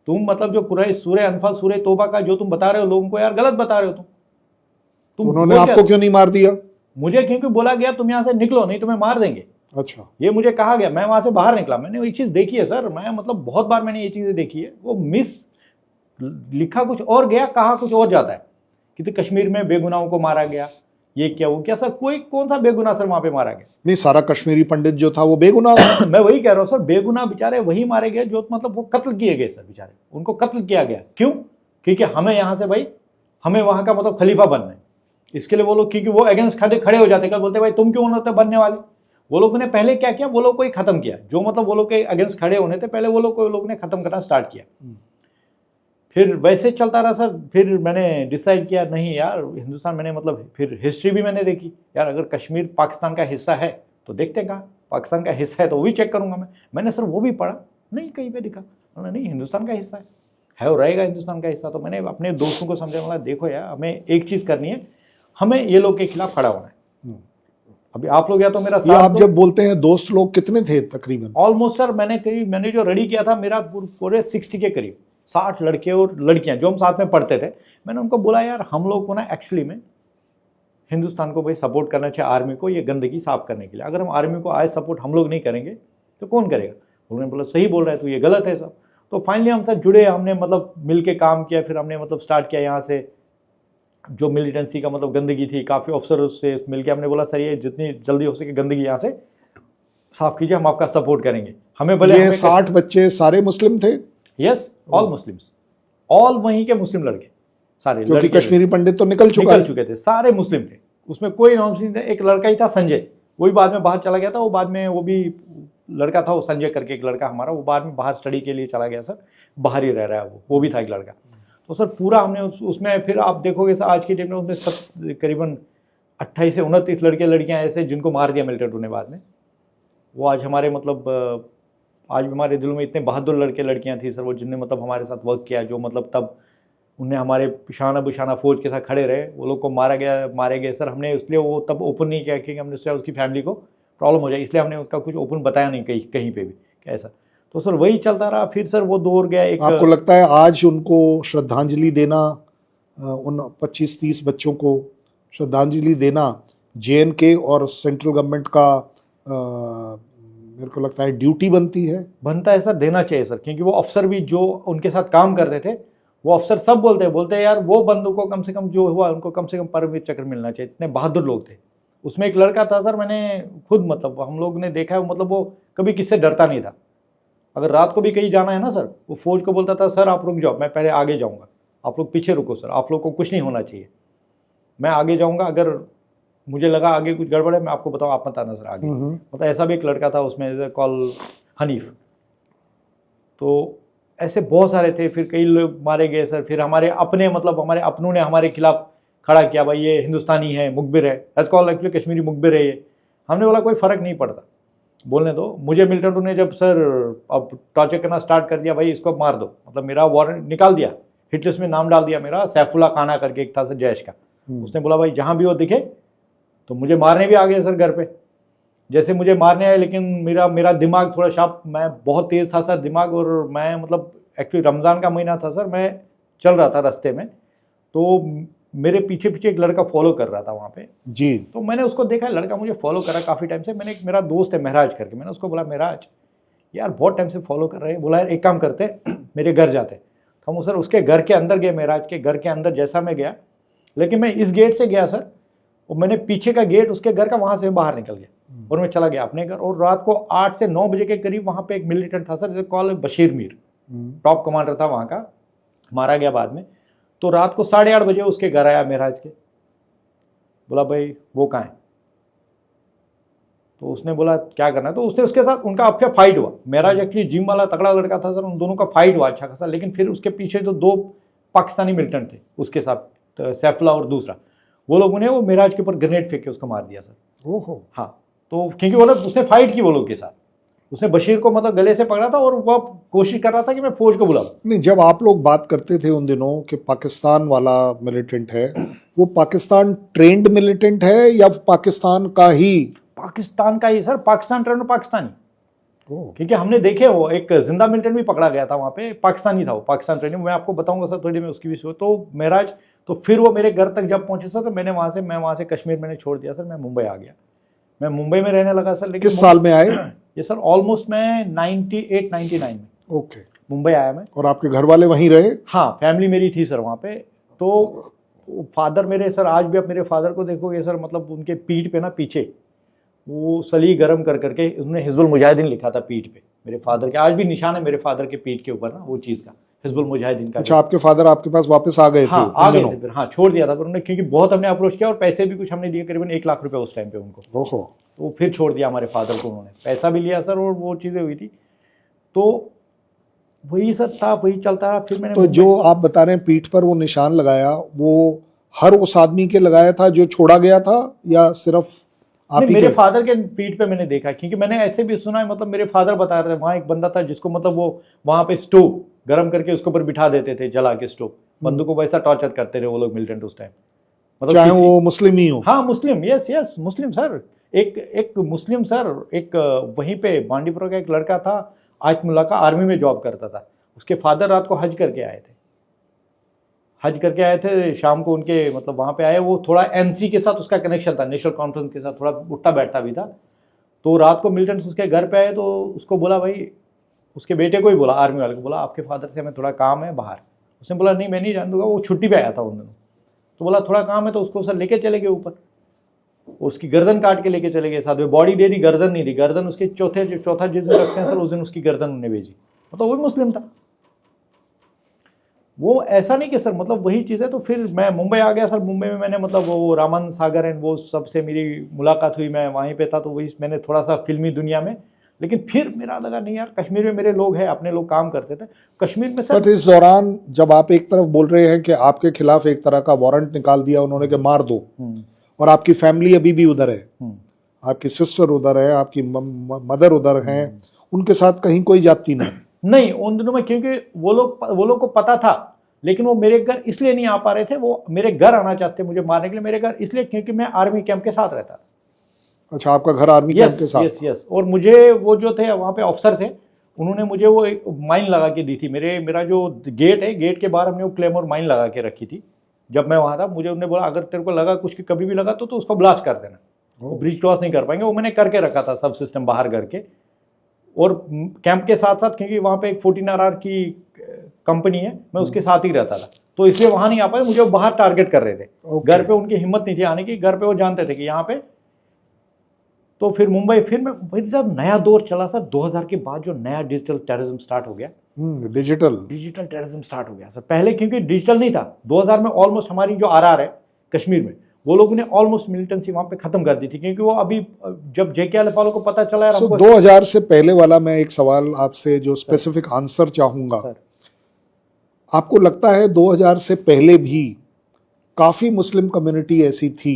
तुम मतलब जो कुरान सूरह अनफाल सूरह तौबा का जो तुम बता रहे हो लोगों को, यार गलत बता रहे हो तुम। उन्होंने आपको क्यों नहीं मार दिया? मुझे क्योंकि बोला गया तुम यहाँ से निकलो, नहीं तुम्हें मार देंगे। अच्छा, ये मुझे कहा गया, मैं वहाँ से बाहर निकला। मैंने ये चीज़ देखी है सर, मैं मतलब बहुत बार मैंने ये चीज़ें देखी है। वो लिखा कुछ और गया, कहा कुछ और जाता है कि कश्मीर में बेगुनाहों को मारा गया, ये क्या वो क्या। सर कोई कौन सा बेगुनाह सर वहां पे मारा गया? नहीं, सारा कश्मीरी पंडित जो था वो बेगुनाह। मैं वही कह रहा हूँ सर, बेगुनाह बेचारे वही मारे गए जो मतलब वो कत्ल किए गए सर, बेचारे उनको कत्ल किया गया। क्यों? क्योंकि हमें यहाँ से भाई, हमें वहां का मतलब खलीफा बनना है। इसके लिए वो लोग, क्योंकि वो अगेंस्ट खड़े हो जाते, कल बोलते भाई तुम क्यों होते बनने वाले। वो लोगों ने पहले क्या किया, वो लोग को ही खत्म किया। जो मतलब वो लोग के अगेंस्ट खड़े होने थे, पहले वो लोग ने खत्म करना स्टार्ट किया। फिर वैसे चलता रहा सर। फिर मैंने डिसाइड किया नहीं यार, हिंदुस्तान मैंने मतलब फिर हिस्ट्री भी मैंने देखी यार, अगर कश्मीर पाकिस्तान का हिस्सा है तो देखते कहाँ, पाकिस्तान का हिस्सा है तो वो भी चेक करूंगा मैंने सर वो भी पढ़ा, नहीं कहीं पे दिखा, बोला नहीं हिंदुस्तान का हिस्सा है और रहेगा हिंदुस्तान का हिस्सा। तो मैंने अपने दोस्तों को समझा, बोला देखो यार हमें एक चीज़ करनी है, हमें ये लोग के खिलाफ खड़ा होना है। अभी आप लोग या तो मेरा ये साथ आप जब बोलते हैं दोस्त लोग कितने थे तकरीबन? ऑलमोस्ट सर मैंने जो रेडी किया था मेरा पूरे 60 के करीब, 60 लड़के और लड़कियां जो हम साथ में पढ़ते थे। मैंने उनको बोला यार हम लोग को ना एक्चुअली में हिंदुस्तान को भाई सपोर्ट करना चाहिए, आर्मी को ये गंदगी साफ करने के लिए। अगर हम आर्मी को आज सपोर्ट हम लोग नहीं करेंगे तो कौन करेगा? उन्होंने बोला सही बोल रहा है, तो ये गलत है सब। तो फाइनली हम सर जुड़े, हमने मतलब मिल के काम किया, फिर हमने मतलब स्टार्ट किया यहाँ से जो मिलिटेंसी का मतलब गंदगी थी, काफ़ी ऑफिसर से मिल के हमने बोला सर ये जितनी जल्दी हो सके गंदगी यहाँ से साफ कीजिए, हम आपका सपोर्ट करेंगे। हमें भले ये 60 बच्चे सारे मुस्लिम थे? यस, ऑल मुस्लिम्स, ऑल वहीं के मुस्लिम लड़के सारे, क्योंकि कश्मीरी पंडित तो निकल चुके थे, सारे मुस्लिम थे, उसमें कोई नॉन मुस्लिम थे। एक लड़का ही था संजय, वही बाद में बाहर चला गया था, वो बाद में वो भी लड़का था वो संजय करके एक लड़का हमारा, वो बाद में बाहर स्टडी के लिए चला गया सर, बाहर ही रह रहा है वो भी था एक लड़का। तो सर पूरा हमने उसमें फिर आप देखोगे सर आज की डेट में उसमें सब करीबन 28 से 29 लड़के लड़कियां ऐसे जिनको मार दिया मिलिटेंट ने बाद में। वो आज हमारे मतलब आज भी हमारे दिलों में इतने बहादुर लड़के लड़कियां थी सर, वो जिनने मतलब हमारे साथ वर्क किया, जो मतलब तब उन्हें हमारे पिशाना बिशाना फौज के साथ खड़े रहे। वो लोग को मारे गए सर। हमने इसलिए वो तब ओपन नहीं किया क्योंकि हमने सोचा उसकी फैमिली को प्रॉब्लम हो जाए, इसलिए हमने उसका कुछ ओपन बताया नहीं कहीं पे भी कैसा। तो सर वही चलता रहा। फिर सर वो दौर गया एक। आपको लगता है आज उनको श्रद्धांजलि देना, उन 25-30 बच्चों को श्रद्धांजलि देना JNK और सेंट्रल गवर्नमेंट का मेरे को लगता है ड्यूटी बनती है? बनता है सर, देना चाहिए सर, क्योंकि वो अफसर भी जो उनके साथ काम करते थे वो अफसर सब बोलते हैं यार वो बंदों को कम से कम जो हुआ उनको कम से कम परमवीर चक्र मिलना चाहिए, इतने बहादुर लोग थे। उसमें एक लड़का था सर, मैंने खुद मतलब हम लोग ने देखा है, मतलब वो कभी किससे डरता नहीं था। अगर रात को भी कहीं जाना है ना सर, वो फौज को बोलता था सर आप रुक जाओ, मैं पहले आगे जाऊंगा, आप लोग पीछे रुको सर, आप लोग को कुछ नहीं होना चाहिए, मैं आगे जाऊंगा, अगर मुझे लगा आगे कुछ गड़बड़ है मैं आपको बताऊँ, आप मत आना सर आगे। मतलब ऐसा भी एक लड़का था उसमें कॉल हनीफ। तो ऐसे बहुत सारे थे, फिर कई लोग मारे गए सर। फिर हमारे अपने मतलब हमारे अपनों ने हमारे खिलाफ खड़ा किया, भाई ये हिंदुस्तानी है, मुखबिर है, एज कॉल एक्चुअली कश्मीरी मुखबिर है ये। हमने बोला कोई फ़र्क नहीं पड़ता, बोलने दो। मुझे मिलिटेंटों ने जब सर अब टॉर्चर करना स्टार्ट कर दिया, भाई इसको मार दो, मतलब मेरा वारंट निकाल दिया, हिट लिस्ट में नाम डाल दिया मेरा, सैफुल्ला खाना करके एक था सर जैश का। उसने बोला भाई जहाँ भी वो दिखे तो मुझे मारने भी आ गए सर घर पे। जैसे मुझे मारने आए, लेकिन मेरा दिमाग थोड़ा शार्प, मैं बहुत तेज़ था सर दिमाग, और मैं मतलब एक्चुअली रमज़ान का महीना था सर, मैं चल रहा था रास्ते में, तो मेरे पीछे एक लड़का फॉलो कर रहा था वहाँ पे जी। तो मैंने उसको देखा, लड़का मुझे फॉलो करा काफ़ी टाइम से। मैंने मेरा दोस्त है महराज करके, मैंने उसको बोला महराज यार बहुत टाइम से फॉलो कर रहे हैं। बोला यार एक काम करते मेरे घर जाते। तो हम सर उसके घर के अंदर गए, महराज के घर के अंदर जैसा मैं गया, लेकिन मैं इस गेट से गया सर, और मैंने पीछे का गेट उसके घर का वहाँ से बाहर निकल गया और मैं चला गया अपने घर। और रात को 8 से 9 बजे के करीब वहाँ पे एक मिलिटेंट था sir, call Bashir Mir, top commander था वहाँ का, मारा गया बाद में। तो रात को 8:30 बजे उसके घर आया महराज के, बोला भाई वो कहाँ है? तो उसने बोला क्या करना है, तो उसने उसके साथ उनका अच्छा फाइट हुआ। महराज एक्चुअली जिम वाला तगड़ा लड़का था सर, उन दोनों का फाइट हुआ अच्छा खासा। लेकिन फिर उसके पीछे जो 2 पाकिस्तानी मिलिटेंट थे उसके साथ, तो सैफुल्ला और दूसरा, वो लोगों ने वो महराज के ऊपर ग्रेनेड फेंक के उसको मार दिया सर। ओहो। हाँ, तो क्योंकि वो लोग उसने फाइट की वो लोग के साथ, उसने बशीर को मतलब गले से पकड़ा था और वो कोशिश कर रहा था कि मैं फौज को बुलाऊं। नहीं, जब आप लोग बात करते थे उन दिनों कि पाकिस्तान वाला मिलिटेंट है, वो पाकिस्तान ट्रेंड मिलिटेंट है या पाकिस्तान का ही? पाकिस्तान का ही सर, पाकिस्तान ट्रेंड पाकिस्तानी, क्योंकि हमने देखे वो एक जिंदा मिलिटेंट भी पकड़ा गया था वहाँ पे, पाकिस्तानी था वो, पाकिस्तान ट्रेनिंग। मैं आपको बताऊंगा सर थोड़ी देर में उसकी भी। तो महराज, तो फिर वो मेरे घर तक जब पहुंचे सर, तो मैं वहाँ से कश्मीर मैंने छोड़ दिया सर, मैं मुंबई आ गया, मैं मुंबई में रहने लगा सर। लेकिन किस साल में आए? ये सर ऑलमोस्ट मैं 98-99 में ओके मुंबई आया मैं। और आपके घर वाले वहीं रहे? हाँ, फैमिली मेरी थी सर वहाँ पे। तो फादर मेरे सर, आज भी आप मेरे फादर को देखोगे सर, मतलब उनके पीठ पे ना पीछे वो सली गरम कर करके उसने हिजबुल मुजाहिदीन लिखा था पीठ पे मेरे फादर के। आज भी निशान है मेरे फादर के पीठ के ऊपर ना वो चीज़ का, हिजबुल मुजाहिदीन का। अच्छा, आपके फादर आपके पास वापस आ गए थे? हाँ, आ गए थे फिर। हाँ, छोड़ दिया था फिर उन्होंने, क्योंकि बहुत हमने अप्रोच किया और पैसे भी कुछ हमने दिए, करीबन 1 लाख रुपए उस टाइम पे उनको। ओहो। तो फिर छोड़ दिया हमारे फादर को, उन्होंने पैसा भी लिया सर और वो चीज़ें हुई थी। तो वही सर था, वही चलता रहा। फिर मैंने तो जो आप बता रहे हैं पीठ पर वो निशान लगाया, वो हर उस आदमी के लगाया था जो छोड़ा गया था, या सिर्फ आप नहीं, ही मेरे के? फादर के पीठ पे मैंने देखा, क्योंकि मैंने ऐसे भी सुना है, मतलब मेरे फादर बता रहे थे वहाँ एक बंदा था जिसको मतलब वो वहाँ पे स्टोव गर्म करके उसके ऊपर बिठा देते थे, जला के स्टोव, बंदों को वैसा टॉर्चर करते थे वो लोग मिलिटेंट उस टाइम, मतलब चाहे वो मुस्लिम ही हो? हाँ मुस्लिम, यस यस मुस्लिम सर। एक मुस्लिम सर, एक वहीं पे बांडीपुरा का एक लड़का था, आयतमुल्ला का, आर्मी में जॉब करता था। उसके फादर रात को हज करके आए थे, शाम को उनके मतलब वहाँ पे आए। वो थोड़ा एनसी के साथ उसका कनेक्शन था, नेशनल कॉन्फ्रेंस के साथ थोड़ा उठता बैठता भी था। तो रात को मिलिटेंट्स उसके घर पे आए, तो उसको बोला भाई, उसके बेटे को ही बोला, आर्मी वाले को बोला, आपके फादर से हमें थोड़ा काम है बाहर। उसने बोला नहीं मैं नहीं जान दूंगा, वो छुट्टी पे आया था उन दिनों। तो बोला थोड़ा काम है, तो उसको सर लेके चले गए ऊपर, उसकी गर्दन काट के लेके चले गए साथ में। बॉडी दे दी, गर्दन नहीं दी। गर्दन उसके चौथा जिस दिन रखते हैं सर, उस दिन उसकी गर्दन उन्होंने भेजी। मतलब वो मुस्लिम था वो, ऐसा नहीं कि सर मतलब वही चीज़ है। तो फिर मैं मुंबई आ गया सर। मुंबई में मैंने मतलब वो रामानंद सागर एंड वो सबसे मेरी मुलाकात हुई, मैं वहीं पे था। तो वही मैंने थोड़ा सा फिल्मी दुनिया में, लेकिन फिर मेरा लगा नहीं यार, कश्मीर में मेरे लोग हैं, अपने लोग काम करते थे कश्मीर में सर। बट इस दौरान जब आप एक तरफ बोल रहे हैं कि आपके खिलाफ एक तरह का वारंट निकाल दिया उन्होंने कि मार दो, और आपकी फैमिली अभी भी उधर है, आपकी सिस्टर उधर है, आपकी मदर उधर हैं, उनके साथ कहीं कोई जाती नहीं उन दिनों में, क्योंकि वो लोग को पता था, लेकिन वो मेरे घर इसलिए नहीं आ पा रहे थे। वो मेरे घर आना चाहते मुझे मारने के लिए, मेरे घर इसलिए क्योंकि मैं आर्मी कैंप के साथ रहता था। अच्छा, आपका घर आर्मी कैंप के साथ? यस। और मुझे वो जो थे वहाँ पे ऑफिसर थे, उन्होंने मुझे वो एक माइन लगा के दी थी। मेरा जो गेट है, गेट के बाहर हमने वो क्लेमोर माइन लगा के रखी थी जब मैं वहाँ था। मुझे उन्होंने बोला अगर तेरे को लगा कुछ कभी भी लगा तो उसको ब्लास्ट कर देना, ब्रिज क्रॉस नहीं कर पाएंगे। वो मैंने करके रखा था सब सिस्टम बाहर करके। और कैंप के साथ साथ, क्योंकि वहाँ पे एक 14RR की कंपनी है, मैं उसके साथ ही रहता था, तो इसलिए वहाँ नहीं आ पाए। मुझे वो बाहर टारगेट कर रहे थे। घर पे उनकी हिम्मत नहीं थी आने की, घर पे वो जानते थे कि यहाँ पे। तो फिर मुंबई, फिर मैं मेरे साथ नया दौर चला सर 2000 के बाद, जो नया डिजिटल टेररिज्म स्टार्ट हो गया। डिजिटल टेररिज्म स्टार्ट हो गया सर। पहले क्योंकि डिजिटल नहीं था, 2000 में ऑलमोस्ट हमारी जो RR है कश्मीर में, वो लोगों ने ऑलमोस्ट मिलिटेंसी वहां पे खत्म कर दी थी, क्योंकि वो अभी जब JK वालों को पता चला यार। 2000 से पहले वाला मैं एक सवाल आपसे जो स्पेसिफिक आंसर चाहूंगा, आपको लगता है 2000 से पहले भी काफी मुस्लिम कम्युनिटी ऐसी थी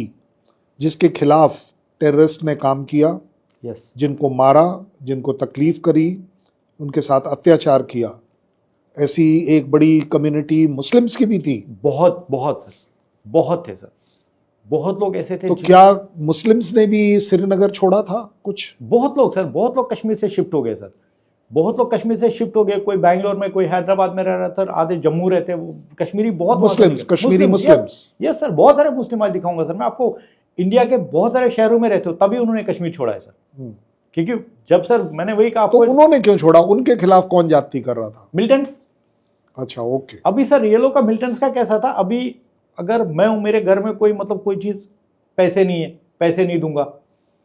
जिसके खिलाफ टेररिस्ट ने काम किया? यस। जिनको मारा, जिनको तकलीफ करी, उनके साथ अत्याचार किया, ऐसी एक बड़ी कम्युनिटी मुस्लिम्स की भी थी? बहुत सर, बहुत थे सर, बहुत लोग ऐसे थे। तो क्या मुस्लिम्स ने भी श्रीनगर छोड़ा था कुछ? बहुत लोग सर, बहुत लोग कश्मीर से शिफ्ट हो गए सर, बहुत लोग कश्मीर से शिफ्ट हो गए। कोई बैंगलोर में, कोई हैदराबाद में रह रहा था, आधे जम्मू रहते। वो कश्मीरी बहुत Muslims, Kashmiri Muslims. Yes sir, बहुत सारे मुस्लिम आज दिखाऊंगा सर मैं आपको। इंडिया के बहुत सारे शहरों में रहते हो, तभी उन्होंने कश्मीर छोड़ा है सर। क्योंकि जब सर मैंने वही कहा आपको। तो उन्होंने क्यों छोड़ा? उनके खिलाफ कौन जाति कर रहा था? मिलिटेंट्स। अच्छा, ओके। अभी सर ये लोग का मिलिटेंट्स का कैसा था, अभी अगर मैं हूं, मेरे घर में कोई मतलब कोई चीज, पैसे नहीं है, पैसे नहीं दूंगा,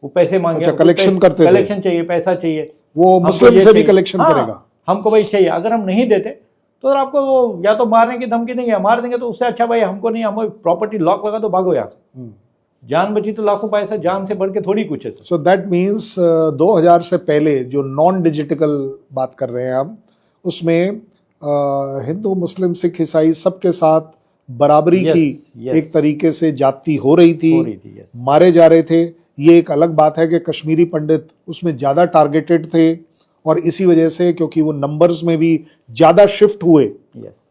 वो पैसे मांगे। अच्छा, कलेक्शन करते थे? कलेक्शन चाहिए, पैसा चाहिए, वो मुस्लिम से भी कलेक्शन करेगा? हमको भाई चाहिए। अगर हम नहीं देते तो आपको वो या तो मारने की धमकी देंगे, मार देंगे। तो उससे अच्छा भाई हमको नहीं, हमें प्रॉपर्टी लॉक लगा दो, भागो यहाँ से। जान बची तो लाखों पैसा, जान से बढ़ के थोड़ी कुछ है। सो दैट मीन्स 2000 से पहले जो नॉन डिजिटल बात कर रहे हैं हम, उसमें हिंदू, मुस्लिम, सिख, ईसाई सबके साथ बराबरी की एक तरीके से जाति हो रही थी, मारे जा रहे थे। ये एक अलग बात है कि कश्मीरी पंडित उसमें ज़्यादा टारगेटेड थे, और इसी वजह से क्योंकि वो नंबर्स में भी ज़्यादा शिफ्ट हुए,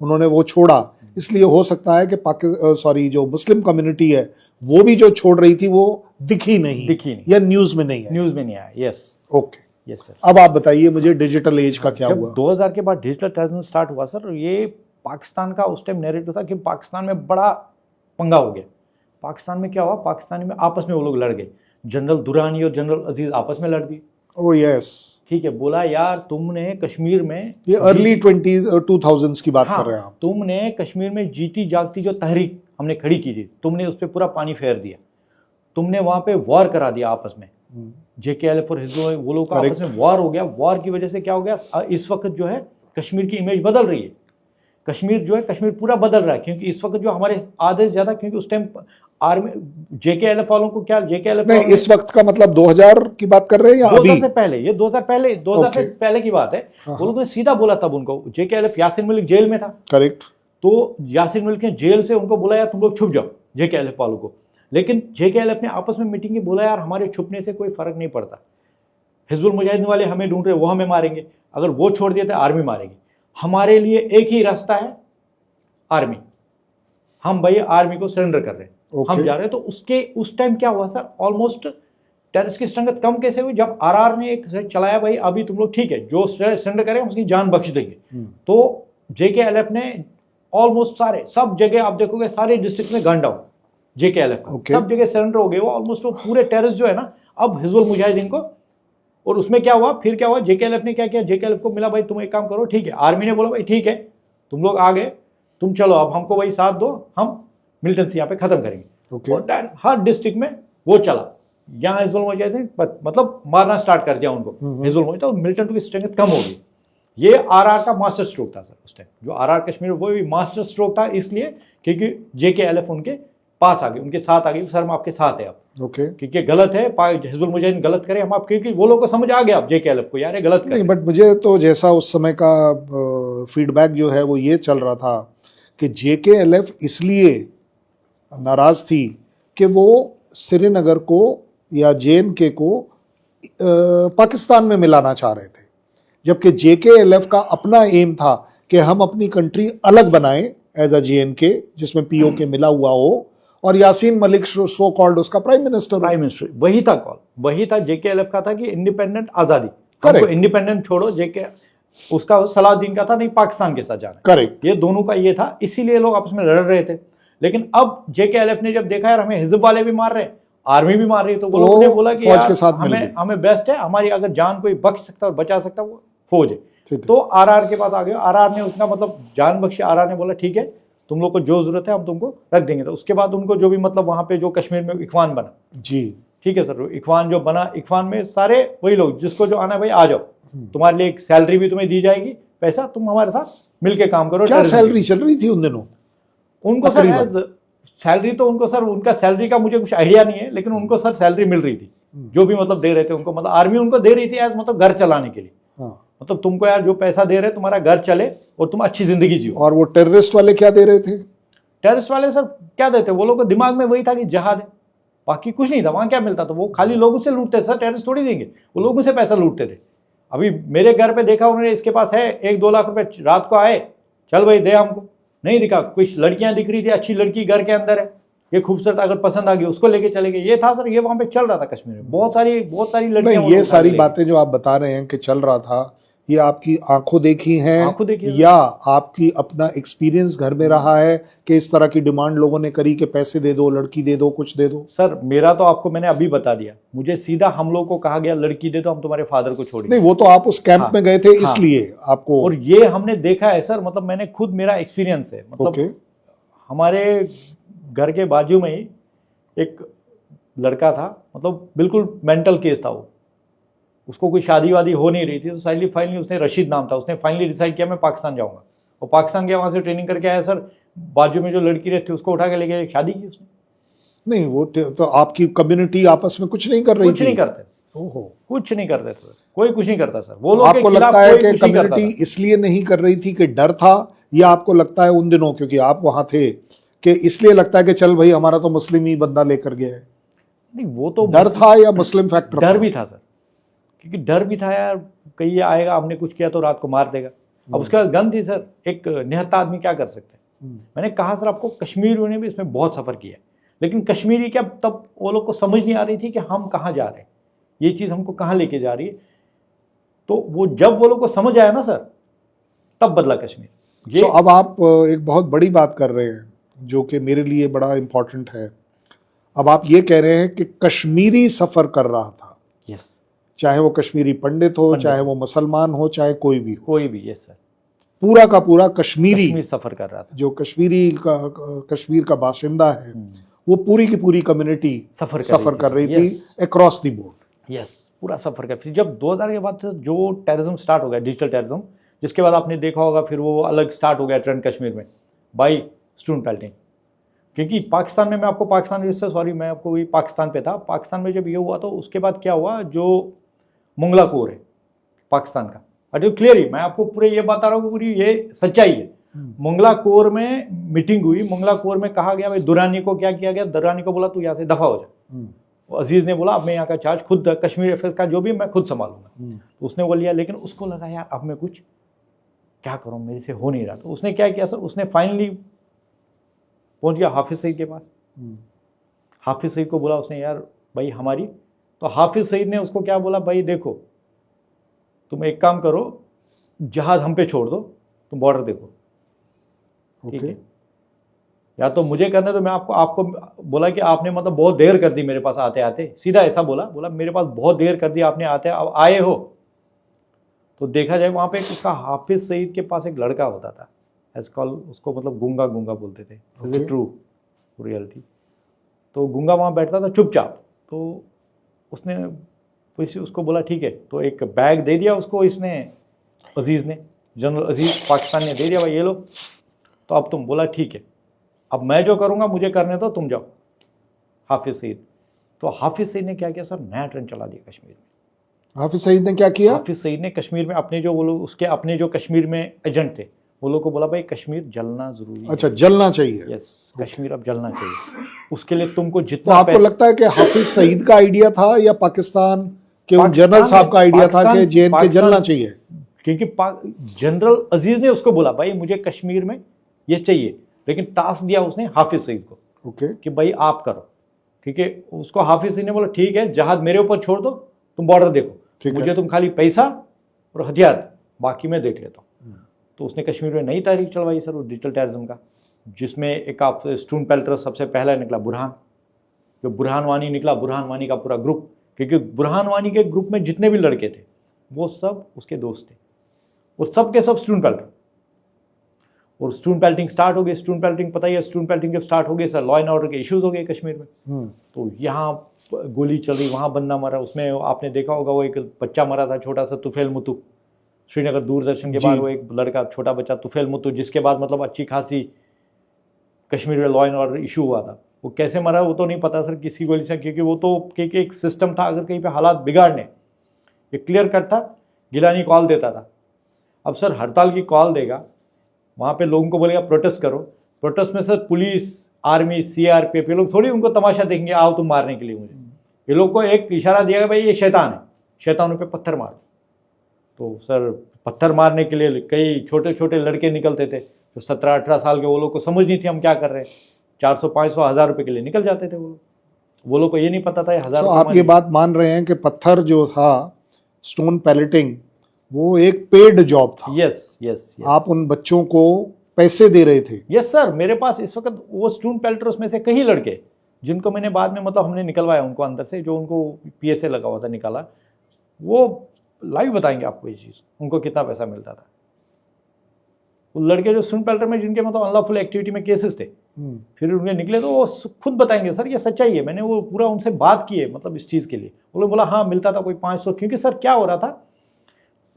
उन्होंने वो छोड़ा। इसलिए हो सकता है कि जो मुस्लिम कम्युनिटी है वो भी जो छोड़ रही थी वो दिखी नहीं या न्यूज़ में नहीं आया। Yes, okay, yes sir. अब आप बताइए मुझे डिजिटल एज का क्या हुआ? 2000 के बाद डिजिटल टेररिज्म स्टार्ट हुआ सर। ये पाकिस्तान का उस टाइम नैरेटिव था कि पाकिस्तान में बड़ा पंगा हो गया। पाकिस्तान में क्या हुआ, पाकिस्तान में आपस में वो लोग लड़ गए। जनरल दुरानी और जनरल अजीज आपस में लड़ दिए। ओह यस, ठीक है। बोला यार तुमने कश्मीर में, ये अर्ली 2000s की बात कर रहे हैं आप, तुमने कश्मीर में जीती जागती जो तहरीक हमने खड़ी की थी, तुमने उस पर पूरा पानी फेर दिया। तुमने वहां पे वॉर करा दिया आपस में। JK और हिजबुल्लाह वो लोग का आपस में वॉर हो गया। वॉर की वजह से क्या हो गया, इस वक्त जो है कश्मीर की इमेज बदल रही है। कश्मीर जो है, कश्मीर पूरा बदल रहा है, क्योंकि इस वक्त जो हमारे आधे से ज़्यादा, क्योंकि उस टाइम आर्मी JKLF वालों को क्या JKLF नहीं, इस वक्त का मतलब 2000 की बात कर रहे हैं या 2000 अभी? से पहले, ये 2000 से पहले की बात है। हाँ, वो लोगों ने सीधा बोला तब उनको, JKLF यासीन मलिक जेल में था, करेक्ट। तो यासीन मलिक ने जेल से उनको बोला यार तुम लोग छुप जाओ JKLF वालों को, लेकिन JKLF ने आपस में मीटिंग की बोला यार हमारे छुपने से कोई फर्क नहीं पड़ता, हिजबुल मुजाहिदीन वाले हमें ढूंढ रहे, वो हमें मारेंगे, अगर वो छोड़ दिए तो आर्मी मारेगी, हमारे लिए एक ही रास्ता है आर्मी, हम भाई आर्मी को सरेंडर कर रहे हैं, हम जा रहे हैं। तो उसके उस टाइम क्या हुआ सर, ऑलमोस्ट टेररिस्ट की संगत कम कैसे हुई, जब RR ने एक चलाया भाई अभी तुम लोग ठीक है जो सरेंडर करें उसकी जान बख्श देंगे, तो JKLF ने ऑलमोस्ट सारे सब जगह आप देखोगे सारे डिस्ट्रिक्ट में गन डाउन JKLF का, सब जगह सरेंडर हो गए वो ऑलमोस्ट, वो पूरे टेररिस्ट जो है ना अब हिजबुल मुजाहिदीन को। और उसमें क्या हुआ, फिर क्या हुआ, JKLF ने क्या किया, JKLF को मिला भाई तुम एक काम करो ठीक है, आर्मी ने बोला भाई ठीक है तुम लोग आ गए, तुम चलो अब हमको भाई साथ दो, हम मिलिटेंसी यहाँ पे खत्म करेंगे। और देन हर डिस्ट्रिक्ट में वो चला, यहाँ हिजबुल मुजाहिदीन मतलब मारना स्टार्ट कर दिया उनको, हिजबुल मुजाहिदीन, तो मिलिटेंट की स्ट्रेंथ कम हो गई। ये RR का मास्टर स्ट्रोक था सर उस टाइम, जो RR कश्मीर वो भी मास्टर स्ट्रोक था, इसलिए क्योंकि JKLF उनके पास आ गई, उनके साथ आ गई, सर हम आपके साथ है अब, क्योंकि गलत है हिजबुल मुजाहिदीन गलत करे हम आप, क्योंकि वो लोग को समझ आ गया अब JKLF को यार ये गलत नहीं, बट मुझे तो जैसा उस समय का फीडबैक जो है वो ये चल रहा था कि JKLF इसलिए नाराज थी कि वो श्रीनगर को या JNK को पाकिस्तान में मिलाना चाह रहे थे, जबकि JKLF का अपना एम था कि हम अपनी कंट्री अलग बनाएं एज अ JNK, जिसमें POK मिला हुआ हो, और यासीन मलिक सो कॉल्ड उसका प्राइम मिनिस्टर वही था कॉल, वही था JKLF का था कि इंडिपेंडेंट आजादी, हमको इंडिपेंडेंट छोड़ो, उसका सलाउद्दीन का था नहीं पाकिस्तान के साथ जाना, करेक्ट, ये दोनों का ये था, इसीलिए लोग आपस में लड़ रहे थे। लेकिन अब JKLF ने जब देखा यार हमें हिजब वाले भी मार रहे हैं, आर्मी भी मार रही है, तो वो लोगों ने बोला कि यार हमें बेस्ट है, हमारी अगर जान कोई बख्श सकता और बचा सकता वो फौज है, तो RR के पास आ गए, RR ने उसका मतलब जान बख्शी, RR ने बोला ठीक है तुम लोग को जो जरूरत है हम तुमको रख देंगे। तो उसके बाद उनको जो भी मतलब वहां पे जो कश्मीर में इख्वान बना जी, ठीक है सर, इख्वान जो बना, इख्वान में सारे वही लोग जिसको जो आना है भाई आ जाओ, तुम्हारे लिए एक सैलरी भी तुम्हें दी जाएगी, पैसा तुम हमारे साथ मिलके काम करो। क्या सैलरी चल रही थी उन दिनों उनको सर? सैलरी तो उनको सर, उनका सैलरी का मुझे कुछ आइडिया नहीं है, लेकिन उनको सर सैलरी मिल रही थी, जो भी मतलब दे रहे थे उनको, मतलब आर्मी उनको दे रही थी एज मतलब घर चलाने के लिए, मतलब तुमको यार जो पैसा दे रहे तुम्हारा घर चले और तुम अच्छी जिंदगी जियो। और वो टेररिस्ट वाले क्या दे रहे थे? टेररिस्ट वाले सर क्या देते, वो लोग को दिमाग में वही था कि जहाद है, बाकी कुछ नहीं था, वहां क्या मिलता था, वो खाली लोगों से लूटते थे सर, टेररिस्ट थोड़ी देंगे, वो लोगों से पैसा लूटते थे। अभी मेरे घर पे देखा उन्होंने, इसके पास है 1-2 लाख रुपए, रात को आए चल भाई दे हमको, नहीं दिखा, कुछ लड़कियां दिख रही थी, अच्छी लड़की घर के अंदर है, ये खूबसूरत अगर पसंद आ गई उसको लेके चले गए, ये था सर, ये वहां पे चल रहा था कश्मीर में, बहुत सारी लड़कियां। ये सारी बातें जो आप बता रहे हैं कि चल रहा था, ये आपकी आंखों देखी हैं या आपकी अपना एक्सपीरियंस घर में रहा है कि इस तरह की डिमांड लोगों ने करी कि पैसे दे दो, लड़की दे दो, कुछ दे दो? सर मेरा तो आपको मैंने अभी बता दिया, मुझे सीधा हम लोग को कहा गया लड़की दे दो, हम तुम्हारे फादर को छोड़ेंगे। नहीं, वो तो आप उस कैंप में गए थे इसलिए आपको, और ये हमने देखा है सर, मतलब मैंने खुद, मेरा एक्सपीरियंस है, मतलब हमारे घर के बाजू में ही एक लड़का था, मतलब बिल्कुल मेंटल केस था वो, उसको कोई शादी वादी हो नहीं रही थी, तो फाइनली उसने, रशीद नाम था, उसने फाइनली डिसाइड किया मैं पाकिस्तान जाऊंगा, और पाकिस्तान गया, वहां से ट्रेनिंग करके आया सर, बाजू में जो लड़की रहती उसको उठा के लेके शादी की उसने। नहीं, वो तो आपकी कम्युनिटी आपस में कुछ नहीं कर रही थी? कुछ नहीं करते, कुछ नहीं करते सर, कोई कुछ नहीं करता सर, वो लोग आपको लगता है कि कम्युनिटी इसलिए नहीं कर रही थी कि डर था, या आपको लगता है उन दिनों क्योंकि आप वहां थे कि इसलिए लगता है कि चल भाई हमारा तो मुस्लिम ही बंदा लेकर गया है? नहीं, वो तो डर था या मुस्लिम फैक्टर? डर भी था सर, क्योंकि डर भी था यार, कहीं आएगा हमने कुछ किया तो रात को मार देगा। अब उसके बाद गन थी सर, एक निहत्था आदमी क्या कर सकते हैं। मैंने कहा सर आपको, कश्मीरियों ने भी इसमें बहुत सफ़र किया, लेकिन कश्मीरी क्या, तब वो लोग को समझ नहीं आ रही थी कि हम कहाँ जा रहे हैं, ये चीज़ हमको कहाँ लेके जा रही है। तो वो जब वो लोग को समझ आया ना सर, तब बदला कश्मीर। अब आप एक बहुत बड़ी बात कर रहे हैं जो कि मेरे लिए बड़ा इंपॉर्टेंट है। अब आप ये कह रहे हैं कि कश्मीरी सफ़र कर रहा था, चाहे वो कश्मीरी पंडित हो, चाहे वो मुसलमान हो, चाहे कोई भी हो, यस सर, पूरा का पूरा कश्मीरी सफ़र कर रहा था, जो कश्मीर का बाशिंदा है, वो पूरी की पूरी कम्युनिटी सफ़र कर रही थी अक्रॉस द बोर्ड। यस, पूरा सफ़र कर। फिर जब 2000 के बाद जो टेररिज्म स्टार्ट हो गया, डिजिटल टेररिज्म, जिसके बाद आपने देखा होगा फिर वो अलग स्टार्ट हो गया ट्रेंड कश्मीर में, बाई स्टोन पेल्टिंग, क्योंकि पाकिस्तान में, मैं आपको पाकिस्तान से, सॉरी मैं आपको वही पाकिस्तान पे था, पाकिस्तान में जब ये हुआ तो उसके बाद क्या हुआ, जो मुंगला कोर है पाकिस्तान का, और क्लियर ही मैं आपको पूरे ये बता रहा हूँ, पूरी ये सच्चाई है। मुंगला कोर में मीटिंग हुई, मुंगला कोर में कहा गया भाई दुरानी को क्या किया गया, दुरानी को बोला तू यहाँ से दफा हो जा। अजीज ने बोला अब मैं यहाँ का चार्ज खुद, कश्मीर अफेयर्स का जो भी मैं खुद संभालूंगा। तो उसने वो लिया, लेकिन उसको लगा यार अब मैं कुछ क्या करूँ, मेरे से हो नहीं रहा। तो उसने क्या किया सर, उसने फाइनली पहुंच गया हाफिज सईद के पास। हाफिज सईद को बोला उसने यार भाई हमारी, तो हाफिज सईद ने उसको क्या बोला, भाई देखो तुम एक काम करो, जहाज हम पे छोड़ दो, तुम बॉर्डर देखो, ठीक है, या तो मुझे करने तो मैं आपको बोला कि आपने मतलब बहुत देर कर दी मेरे पास आते आते, सीधा ऐसा बोला मेरे पास बहुत देर कर दी आपने आते, अब आए हो। तो देखा जाए वहाँ पे उसका हाफिज सईद के पास एक लड़का होता था, एज कॉल उसको मतलब गूंगा बोलते थे, इज इट ट्रू रियलिटी। तो गूंगा वहाँ बैठता था चुपचाप। तो उसने उसको बोला ठीक है, तो एक बैग दे दिया उसको, इसने अजीज़ ने, जनरल अजीज़ पाकिस्तान ने दे दिया, भाई ये लो, तो अब तुम, बोला ठीक है, अब मैं जो करूँगा मुझे करने दो, तुम जाओ हाफिज सईद। तो हाफिज सईद ने क्या किया सर, नया ट्रेंड चला दिया कश्मीर में। हाफिज सईद ने क्या किया? हाफिज सईद ने कश्मीर में अपने जो वो लोग, उसके अपने जो कश्मीर में एजेंट थे, वो लोग को बोला भाई कश्मीर जलना जरूरी है। अच्छा, जलना चाहिए। यस, कश्मीर अब जलना चाहिए, उसके लिए तुमको तो जितना आपको लगता है कि हाफिज सईद का आइडिया था या पाकिस्तान के उन जनरल साहब का आइडिया था कि JNK जलना चाहिए? क्योंकि जनरल अजीज ने उसको बोला भाई मुझे कश्मीर में ये चाहिए, लेकिन टास्क दिया उसने हाफिज सईद को, ओके, कि भाई आप करो, ठीक है। उसको हाफिज सईद ने बोला ठीक है, जहाज मेरे ऊपर छोड़ दो, तुम बॉर्डर देखो, मुझे तुम खाली पैसा और हथियार, बाकी मैं देख लेता हूँ। तो उसने कश्मीर में नई तारीख चलवाई सर, वो डिजिटल टेररिज्म का, जिसमें एक आप स्टून पेल्टर सबसे पहला निकला, बुरहान, जो बुरहान वानी निकला, बुरहान वानी का पूरा ग्रुप, क्योंकि बुरहान वानी के ग्रुप में जितने भी लड़के थे वो सब उसके दोस्त थे, और सब के सब स्टून पेल्टर। और स्टून पेल्टिंग स्टार्ट हो गई, स्टून पेल्टिंग पता ही है, स्टून पेल्टिंग जब स्टार्ट हो गई सर, लॉ एंड ऑर्डर के इश्यूज हो गए कश्मीर में। तो यहाँ गोली चल रही, वहाँ बंदा मरा, उसमें आपने देखा होगा वो एक बच्चा मरा था छोटा सा, तुफेल मुतु, श्रीनगर दूरदर्शन के बाद वो एक लड़का छोटा बच्चा तुफेल मुतु, जिसके बाद मतलब अच्छी खासी कश्मीर में लॉ एंड ऑर्डर इशू हुआ था। वो कैसे मरा वो तो नहीं पता सर, किसी गोली से, क्योंकि वो तो क्योंकि एक सिस्टम था, अगर कहीं पे हालात बिगाड़ने, ये क्लियर कट था, गिलानी कॉल देता था। अब सर हड़ताल की कॉल देगा, वहाँ पे लोगों को बोलेगा प्रोटेस्ट करो, प्रोटेस्ट में सर पुलिस, आर्मी, CRPF, ये लोग थोड़ी उनको तमाशा देखेंगे, आओ तुम मारने के लिए मुझे। ये लोग को एक इशारा दिया भाई ये शैतान है, शैतानों पे पत्थर मारो। तो सर पत्थर मारने के लिए कई छोटे छोटे लड़के निकलते थे, जो 17-18 साल के, वो लोग को समझ नहीं थी हम क्या कर रहे हैं, 400, 500, 1000 रुपये के लिए निकल जाते थे वो लोग को ये नहीं पता था 1000 तो आप ये बात मान रहे हैं कि पत्थर जो था, स्टोन पैलेटिंग, वो एक पेड जॉब था? यस। आप उन बच्चों को पैसे दे रहे थे? यस सर, मेरे पास इस वक्त वो स्टोन पेल्टर्स में से कई लड़के, जिनको मैंने बाद में मतलब हमने निकलवाया उनको अंदर से, जो उनको PSA लगा हुआ था निकाला, वो लाइव बताएंगे आपको ये चीज़, उनको कितना पैसा मिलता था। वो लड़के जो स्टोन पेल्टर में, जिनके मतलब अनलॉफुल एक्टिविटी में केसेस थे, फिर उनके निकले, तो वो खुद बताएंगे सर, ये सच्चाई है, मैंने वो पूरा उनसे बात की है, मतलब इस चीज़ के लिए। वो लोग बोला हाँ मिलता था कोई 500, क्योंकि सर क्या हो रहा था,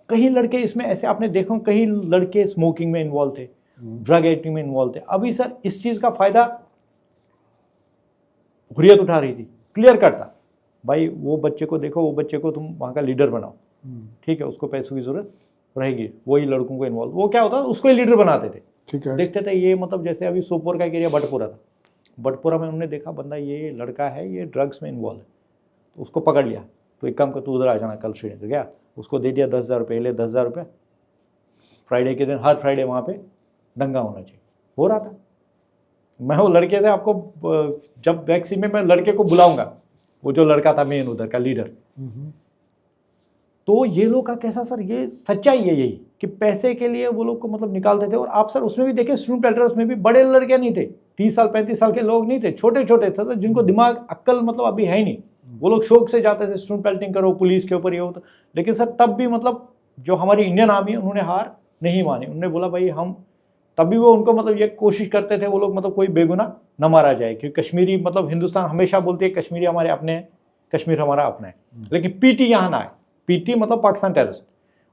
कई लड़के इसमें ऐसे आपने देखो, कई लड़के स्मोकिंग में इन्वॉल्व थे, ड्रग एडिक्टिंग में इन्वॉल्व थे। अभी सर इस चीज़ का फायदा हुर्रियत उठा रही थी, क्लियर कट था, भाई वो बच्चे को देखो, वो बच्चे को तुम वहाँ का लीडर बनाओ, ठीक है, उसको पैसों की जरूरत रहेगी, वही लड़कों को इन्वॉल्व, वो क्या होता है उसको ही लीडर बनाते थे, ठीक है। देखते थे ये, मतलब जैसे अभी सोपोर का एक एरिया बटपुरा था, बटपुरा में उन्होंने देखा बंदा ये लड़का है, ये ड्रग्स में इन्वॉल्व है, तो उसको पकड़ लिया, तो एक काम कर तू उधर आ जाना कल श्रीनगर, गया, उसको दे दिया 10,000 रुपये, ले 10,000 रुपये, फ्राइडे के दिन, हर फ्राइडे वहाँ पे दंगा होना चाहिए, हो रहा था। मैं वो लड़के से आपको, जब वैक्सीन में मैं लड़के को बुलाऊंगा, वो जो लड़का था मेन उधर का लीडर, तो ये लोग का कैसा सर, ये सच्चाई है यही कि पैसे के लिए वो लोग को मतलब निकालते थे। और आप सर उसमें भी देखें, स्टूडेंट पेल्टर्स में भी बड़े लड़के नहीं थे, 30 साल 35 साल के लोग नहीं थे, छोटे छोटे थे, जिनको दिमाग अक्ल मतलब अभी है ही नहीं, वो लोग शौक से जाते थे, स्टूडेंट पेल्टिंग करो, पुलिस के ऊपर ये होता। लेकिन सर तब भी मतलब जो हमारी इंडियन आर्मी, उन्होंने हार नहीं मानी, उन्होंने बोला भाई हम, तभी वो उनको मतलब ये कोशिश करते थे वो लोग, मतलब कोई बेगुनाह न मारा जाए, क्योंकि कश्मीरी मतलब हिंदुस्तान हमेशा बोलती है कश्मीरी हमारे अपने हैं, कश्मीर हमारा अपना है, लेकिन PT यहाँ ना आए, PT मतलब पाकिस्तान टेररिस्ट,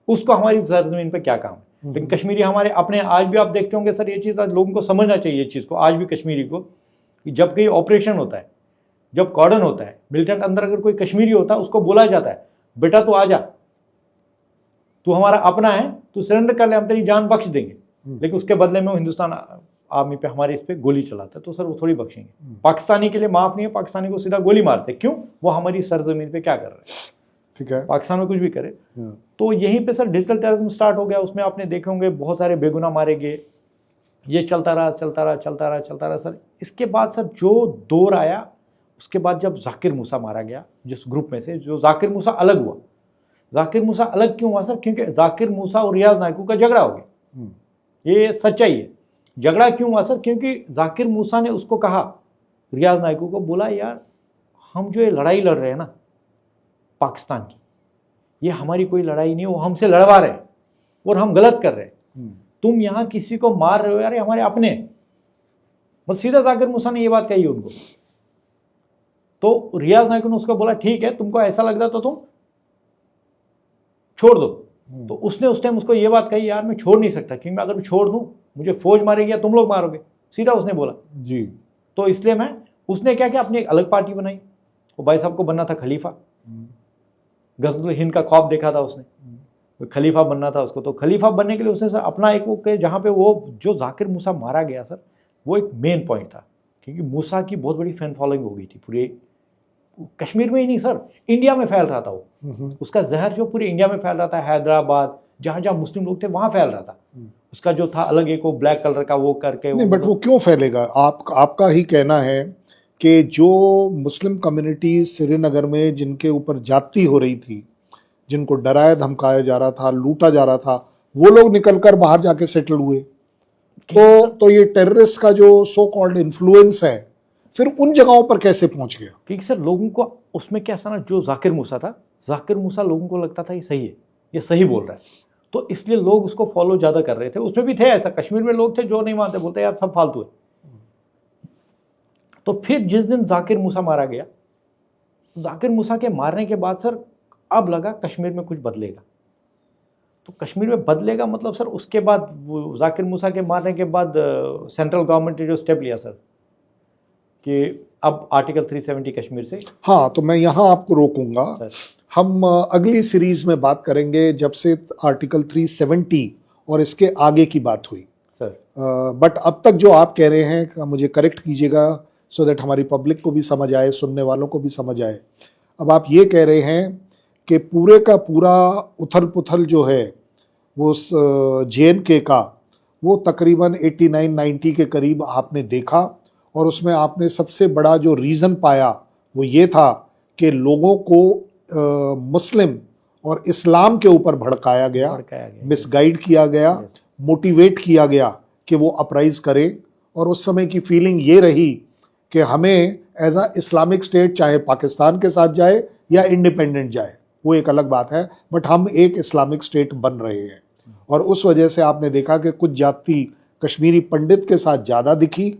उसको हमारी जमीन पे क्या काम है, लेकिन कश्मीरी हमारे अपने। आज भी आप देखते होंगे सर ये चीज़, आज लोगों को समझना चाहिए इस चीज़ को, आज भी कश्मीरी को कि जब कहीं ऑपरेशन होता है, जब कॉर्डन होता है, मिलिटेंट अंदर अगर कोई कश्मीरी होता है उसको बोला जाता है बेटा तू आ जा, तू हमारा अपना है, तू सरेंडर कर ले, हम तेरी जान बख्श देंगे, लेकिन उसके बदले में वो हिंदुस्तान आर्मी पे हमारे इस पे गोली चलाता है, तो सर वो थोड़ी बख्शेंगे। पाकिस्तानी के लिए माफ नहीं है, पाकिस्तानी को सीधा गोली मारते। क्यों? वो हमारी सरजमीन पे क्या कर रहे हैं, ठीक है, पाकिस्तान में कुछ भी करे। तो यहीं पे सर डिजिटल टेररिज्म स्टार्ट हो गया। उसमें आपने देखे होंगे बहुत सारे बेगुनाह मारे गए, ये चलता रहा चलता रहा चलता रहा चलता रहा सर। इसके बाद सर जो दौर आया, उसके बाद जब जाकिर मूसा मारा गया जिस ग्रुप में से, जो जाकिर मूसा अलग हुआ। जाकिर मूसा अलग क्यों हुआ सर? क्योंकि जाकिर मूसा और रियाज नायकू का झगड़ा हो गया, ये सच्चाई है। झगड़ा क्यों हुआ सर? क्योंकि जाकिर मूसा ने उसको कहा, रियाज नायकू को बोला, यार हम जो ये लड़ाई लड़ रहे हैं ना पाकिस्तान की, ये हमारी कोई लड़ाई नहीं है, वो हमसे लड़वा रहे हैं और हम गलत कर रहे हैं। तुम यहां किसी को मार रहे हो यार, ये हमारे अपने। बस सीधा जाकिर मूसा ने ये बात कही उनको। तो रियाज नायकू ने उसको बोला ठीक है, तुमको ऐसा लग रहा तो तुम छोड़ दो। तो उसने उस टाइम उसको ये बात कही, यार मैं छोड़ नहीं सकता, क्योंकि मैं अगर छोड़ दूं मुझे फौज मारेगी या तुम लोग मारोगे, सीधा उसने बोला जी। तो इसलिए उसने क्या किया, अपनी एक अलग पार्टी बनाई। वो भाई साहब को बनना था खलीफा, गज़वतुल हिंद का ख्वाब देखा था उसने, खलीफा बनना था उसको। तो खलीफा बनने के लिए उसने सर अपना एक वो जहाँ पे वो जो जाकिर मूसा मारा गया सर, वो एक मेन पॉइंट था, क्योंकि मूसा की बहुत बड़ी फैन फॉलोइंग हो गई थी पूरे कश्मीर में ही नहीं सर, इंडिया में फैल रहा था वो। उसका जहर जो पूरे इंडिया में फैल रहा था, हैदराबाद जहाँ जहाँ मुस्लिम लोग थे वहाँ फैल रहा था। उसका जो था अलग एक वो ब्लैक कलर का वो करके नहीं, बट वो क्यों फैलेगा? आपका ही कहना है कि जो मुस्लिम कम्युनिटी श्रीनगर में जिनके ऊपर जाती हो रही थी, जिनको डराया धमकाया जा रहा था, लूटा जा रहा था, वो लोग निकलकर बाहर जाके सेटल हुए। तो ये टेररिस्ट का जो सो कॉल्ड इन्फ्लुएंस है फिर उन जगहों पर कैसे पहुंच गया? क्योंकि सर लोगों को उसमें क्या था ना, जो जाकिर मूसा था, जाकिर मूसा लोगों को लगता था ये सही है, ये सही बोल रहा है, तो इसलिए लोग उसको फॉलो ज़्यादा कर रहे थे। उसमें भी थे ऐसा, कश्मीर में लोग थे जो नहीं मानते, बोलते यार सब फालतू है। तो फिर जिस दिन जाकिर मूसा मारा गया, जाकिर मूसा के मारने के बाद सर अब लगा कश्मीर में कुछ बदलेगा। तो कश्मीर में बदलेगा मतलब सर उसके बाद वो जाकिर मूसा के मारने के बाद सेंट्रल गवर्नमेंट ने जो स्टेप लिया सर कि अब आर्टिकल 370 कश्मीर से। हाँ, तो मैं यहाँ आपको रोकूंगा। हम अगली सीरीज में बात करेंगे जब से आर्टिकल 370 और इसके आगे की बात हुई सर। बट अब तक जो आप कह रहे हैं मुझे करेक्ट कीजिएगा, सो दैट हमारी पब्लिक को भी समझ आए, सुनने वालों को भी समझ आए। अब आप ये कह रहे हैं कि पूरे का पूरा उथल पुथल जो है वो JNK का, वो तकरीबन 89-90 के करीब आपने देखा, और उसमें आपने सबसे बड़ा जो रीज़न पाया वो ये था कि लोगों को मुस्लिम और इस्लाम के ऊपर भड़काया गया, मिसगाइड किया गया, मोटिवेट किया गया कि वो अपराइज करें। और उस समय की फीलिंग ये रही कि हमें एज अ इस्लामिक स्टेट, चाहे पाकिस्तान के साथ जाए या इंडिपेंडेंट जाए, वो एक अलग बात है, बट हम एक इस्लामिक स्टेट बन रहे हैं। और उस वजह से आपने देखा कि कुछ जाति कश्मीरी पंडित के साथ ज़्यादा दिखी,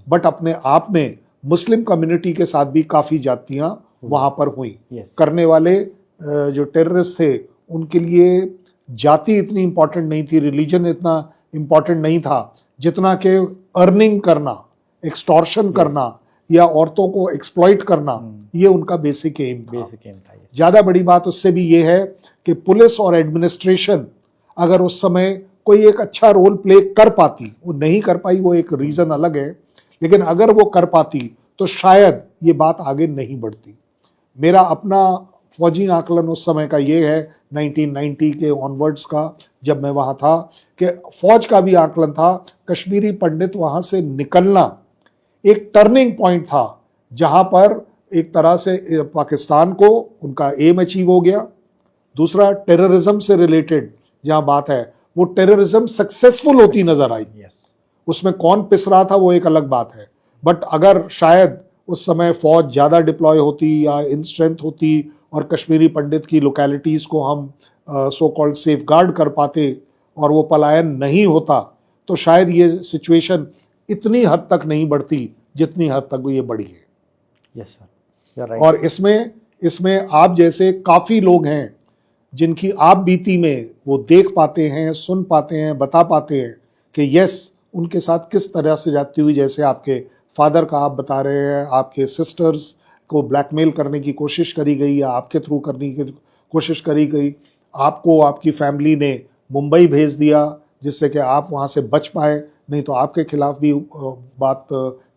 बट अपने आप में मुस्लिम कम्युनिटी के साथ भी काफ़ी जातियाँ वहाँ पर हुई। करने वाले जो टेररिस्ट थे उनके लिए जाति इतनी इम्पॉर्टेंट नहीं थी, रिलीजन इतना इम्पॉर्टेंट नहीं था, जितना कि अर्निंग करना, एक्सटॉर्शन करना या औरतों को एक्सप्लॉइट करना, ये उनका बेसिक एम था। ज़्यादा बड़ी बात उससे भी ये है कि पुलिस और एडमिनिस्ट्रेशन अगर उस समय कोई एक अच्छा रोल प्ले कर पाती, वो नहीं कर पाई, वो एक रीज़न अलग है, लेकिन अगर वो कर पाती तो शायद ये बात आगे नहीं बढ़ती। मेरा अपना फौजी आकलन उस समय का ये है, 1990 के ऑनवर्ड्स का, जब मैं वहाँ था, कि फौज का भी आकलन था, कश्मीरी पंडित वहाँ से निकलना एक टर्निंग पॉइंट था, जहाँ पर एक तरह से पाकिस्तान को उनका एम अचीव हो गया। दूसरा, टेररिज्म से रिलेटेड जहाँ बात है, वो टेररिज्म सक्सेसफुल होती नजर आई। उसमें कौन पिस रहा था वो एक अलग बात है, बट अगर शायद उस समय फौज ज़्यादा डिप्लॉय होती या इन स्ट्रेंथ होती और कश्मीरी पंडित की लोकेलिटीज़ को हम सो कॉल्ड सेफ गार्ड कर पाते और वो पलायन नहीं होता, तो शायद ये सिचुएशन इतनी हद तक नहीं बढ़ती जितनी हद तक ये बढ़ी है। यस सर, और इसमें आप जैसे काफ़ी लोग हैं जिनकी आप बीती में वो देख पाते हैं, सुन पाते हैं, बता पाते हैं कि यस, उनके साथ किस तरह से जाती हुई, जैसे आपके फादर का आप बता रहे हैं, आपके सिस्टर्स को ब्लैकमेल करने की कोशिश करी गई या आपके थ्रू करने की कोशिश करी गई, आपको आपकी फैमिली ने मुंबई भेज दिया जिससे कि आप वहाँ से बच पाए, नहीं तो आपके खिलाफ भी बात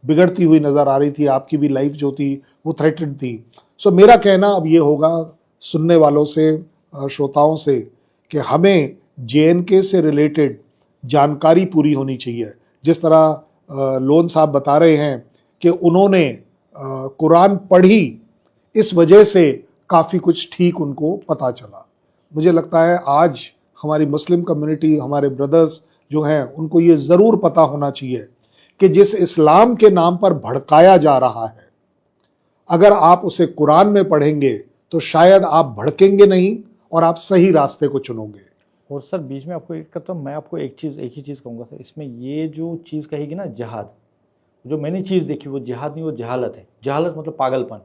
बिगड़ती हुई नज़र आ रही थी, आपकी भी लाइफ जो थी वो थ्रेटेड थी। सो मेरा कहना अब ये होगा सुनने वालों से, श्रोताओं से, कि हमें JNK से रिलेटेड जानकारी पूरी होनी चाहिए। जिस तरह लोन साहब बता रहे हैं कि उन्होंने कुरान पढ़ी, इस वजह से काफ़ी कुछ ठीक उनको पता चला। मुझे लगता है आज हमारी मुस्लिम कम्युनिटी, हमारे ब्रदर्स जो हैं, उनको ये ज़रूर पता होना चाहिए कि जिस इस्लाम के नाम पर भड़काया जा रहा है, अगर आप उसे कुरान में पढ़ेंगे तो शायद आप भड़केंगे नहीं और आप सही रास्ते को चुनोगे। और सर बीच में आपको एक करता हूँ, मैं आपको एक ही चीज़ कहूँगा सर, इसमें ये जो चीज़ कहेगी ना जिहाद, जो मैंने चीज़ देखी वो जिहाद नहीं, वो जहालत है। जहालत मतलब पागलपन,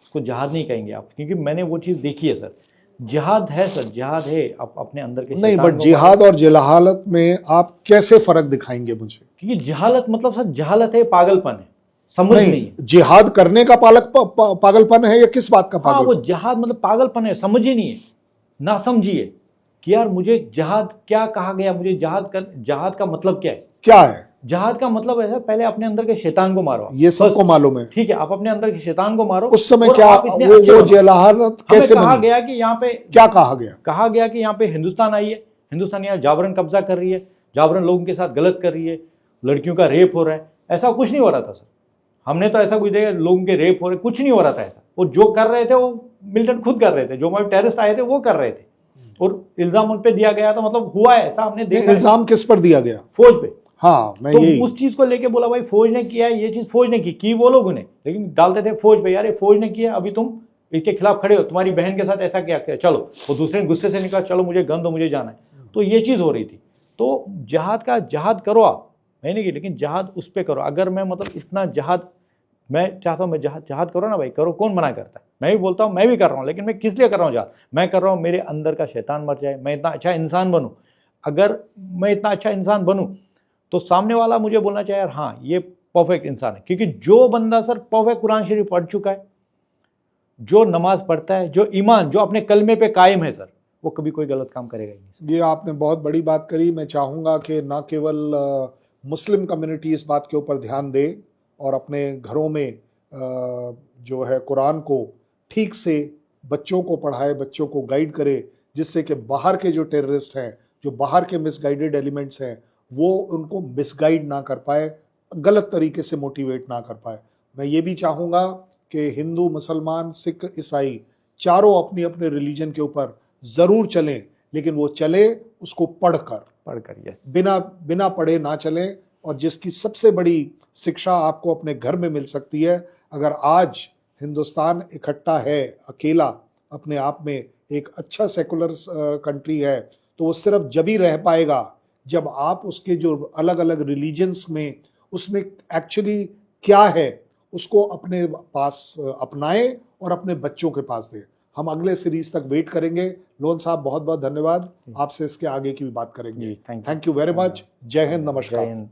उसको जिहाद नहीं कहेंगे आप, क्योंकि मैंने वो चीज़ देखी है सर। जिहाद है सर, जिहाद है, आप अपने अंदर के नहीं, बट जिहाद और जहालत में आप कैसे फर्क दिखाएंगे मुझे? क्योंकि जहालत मतलब सर जहालत है, पागलपन है, समझ नहीं है। जिहाद करने का पागलपन है या किस बात का हाँ, पागलपन? वो जिहाद मतलब पागलपन है, समझ ही नहीं है, ना समझिए कि यार मुझे जिहाद क्या कहा गया, मुझे जिहाद का मतलब क्या है? क्या है जिहाद का मतलब है पहले अपने अंदर के शैतान को मारो। ये सबको मालूम है, ठीक है, आप अपने अंदर के शैतान को मारो। उस समय क्या वो जलालत कैसे कहा गया कि यहाँ पे क्या कहा गया? कहा गया कि यहाँ पे हिंदुस्तान आई है, हिंदुस्तान यहाँ जाबरन कब्जा कर रही है, जाबरन लोगों के साथ गलत कर रही है, लड़कियों का रेप हो रहा है। ऐसा कुछ नहीं हो रहा था सर, हमने तो ऐसा कुछ देखा लोगों के रेप हो रहे, कुछ नहीं हो रहा था ऐसा। वो जो कर रहे थे वो मिलिटेंट खुद कर रहे थे, जो हमारे टेररिस्ट आए थे वो कर रहे थे, और इल्जाम उन पे दिया गया था, मतलब हुआ है ऐसा हमने देखा। इल्जाम किस पर दिया गया? फौज पे। हाँ, मैं तो यही उस चीज को लेके बोला भाई फौज ने किया है, ये चीज फौज ने की वो लोगों ने, लेकिन डालते थे फौज पे, यार ये फौज ने किया, अभी तुम इसके खिलाफ खड़े हो, तुम्हारी बहन के साथ ऐसा क्या किया, चलो। वो दूसरे गुस्से से निकला, चलो मुझे गन दो, मुझे जाना है। तो ये चीज हो रही थी। तो जिहाद करो आप, मैं नहीं की, लेकिन जिहाद उस पर करो। अगर मैं मतलब इतना जिहाद मैं चाहता हूँ, मैं जिहाद करो ना भाई, करो, कौन मना करता है? मैं भी बोलता हूँ, मैं भी कर रहा हूँ, लेकिन मैं किस लिए कर रहा हूँ जिहाद? मैं कर रहा हूँ मेरे अंदर का शैतान मर जाए, मैं इतना अच्छा इंसान बनूँ। अगर मैं इतना अच्छा इंसान बनूँ तो सामने वाला मुझे बोलना चाहिए यार हाँ ये परफेक्ट इंसान है। क्योंकि जो बंदा सर परफेक्ट कुरान शरीफ पढ़ चुका है, जो नमाज पढ़ता है, जो ईमान, जो अपने कलमे पे कायम है सर, वो कभी कोई गलत काम करेगा ही नहीं। ये आपने बहुत बड़ी बात करी। मैं चाहूँगा कि ना केवल मुस्लिम कम्युनिटी इस बात के ऊपर ध्यान दे और अपने घरों में जो है कुरान को ठीक से बच्चों को पढ़ाए, बच्चों को गाइड करे, जिससे कि बाहर के जो टेररिस्ट हैं, जो बाहर के मिसगाइडेड एलिमेंट्स हैं, वो उनको मिसगाइड ना कर पाए, गलत तरीके से मोटिवेट ना कर पाए। मैं ये भी चाहूँगा कि हिंदू, मुसलमान, सिख, ईसाई चारों अपनी अपने रिलीजन के ऊपर ज़रूर चलें, लेकिन वो चले उसको पढ़कर, यस, बिना पढ़े ना चलें। और जिसकी सबसे बड़ी शिक्षा आपको अपने घर में मिल सकती है। अगर आज हिंदुस्तान इकट्ठा है, अकेला अपने आप में एक अच्छा सेकुलर कंट्री है, तो वो सिर्फ जब ही रह पाएगा जब आप उसके जो अलग अलग रिलीजन्स में, उसमें एक्चुअली क्या है उसको अपने पास अपनाएं और अपने बच्चों के पास दें। हम अगले सीरीज तक वेट करेंगे। लोन साहब बहुत बहुत धन्यवाद, आपसे इसके आगे की भी बात करेंगे। Thank you very much. जय हिंद, नमस्कार।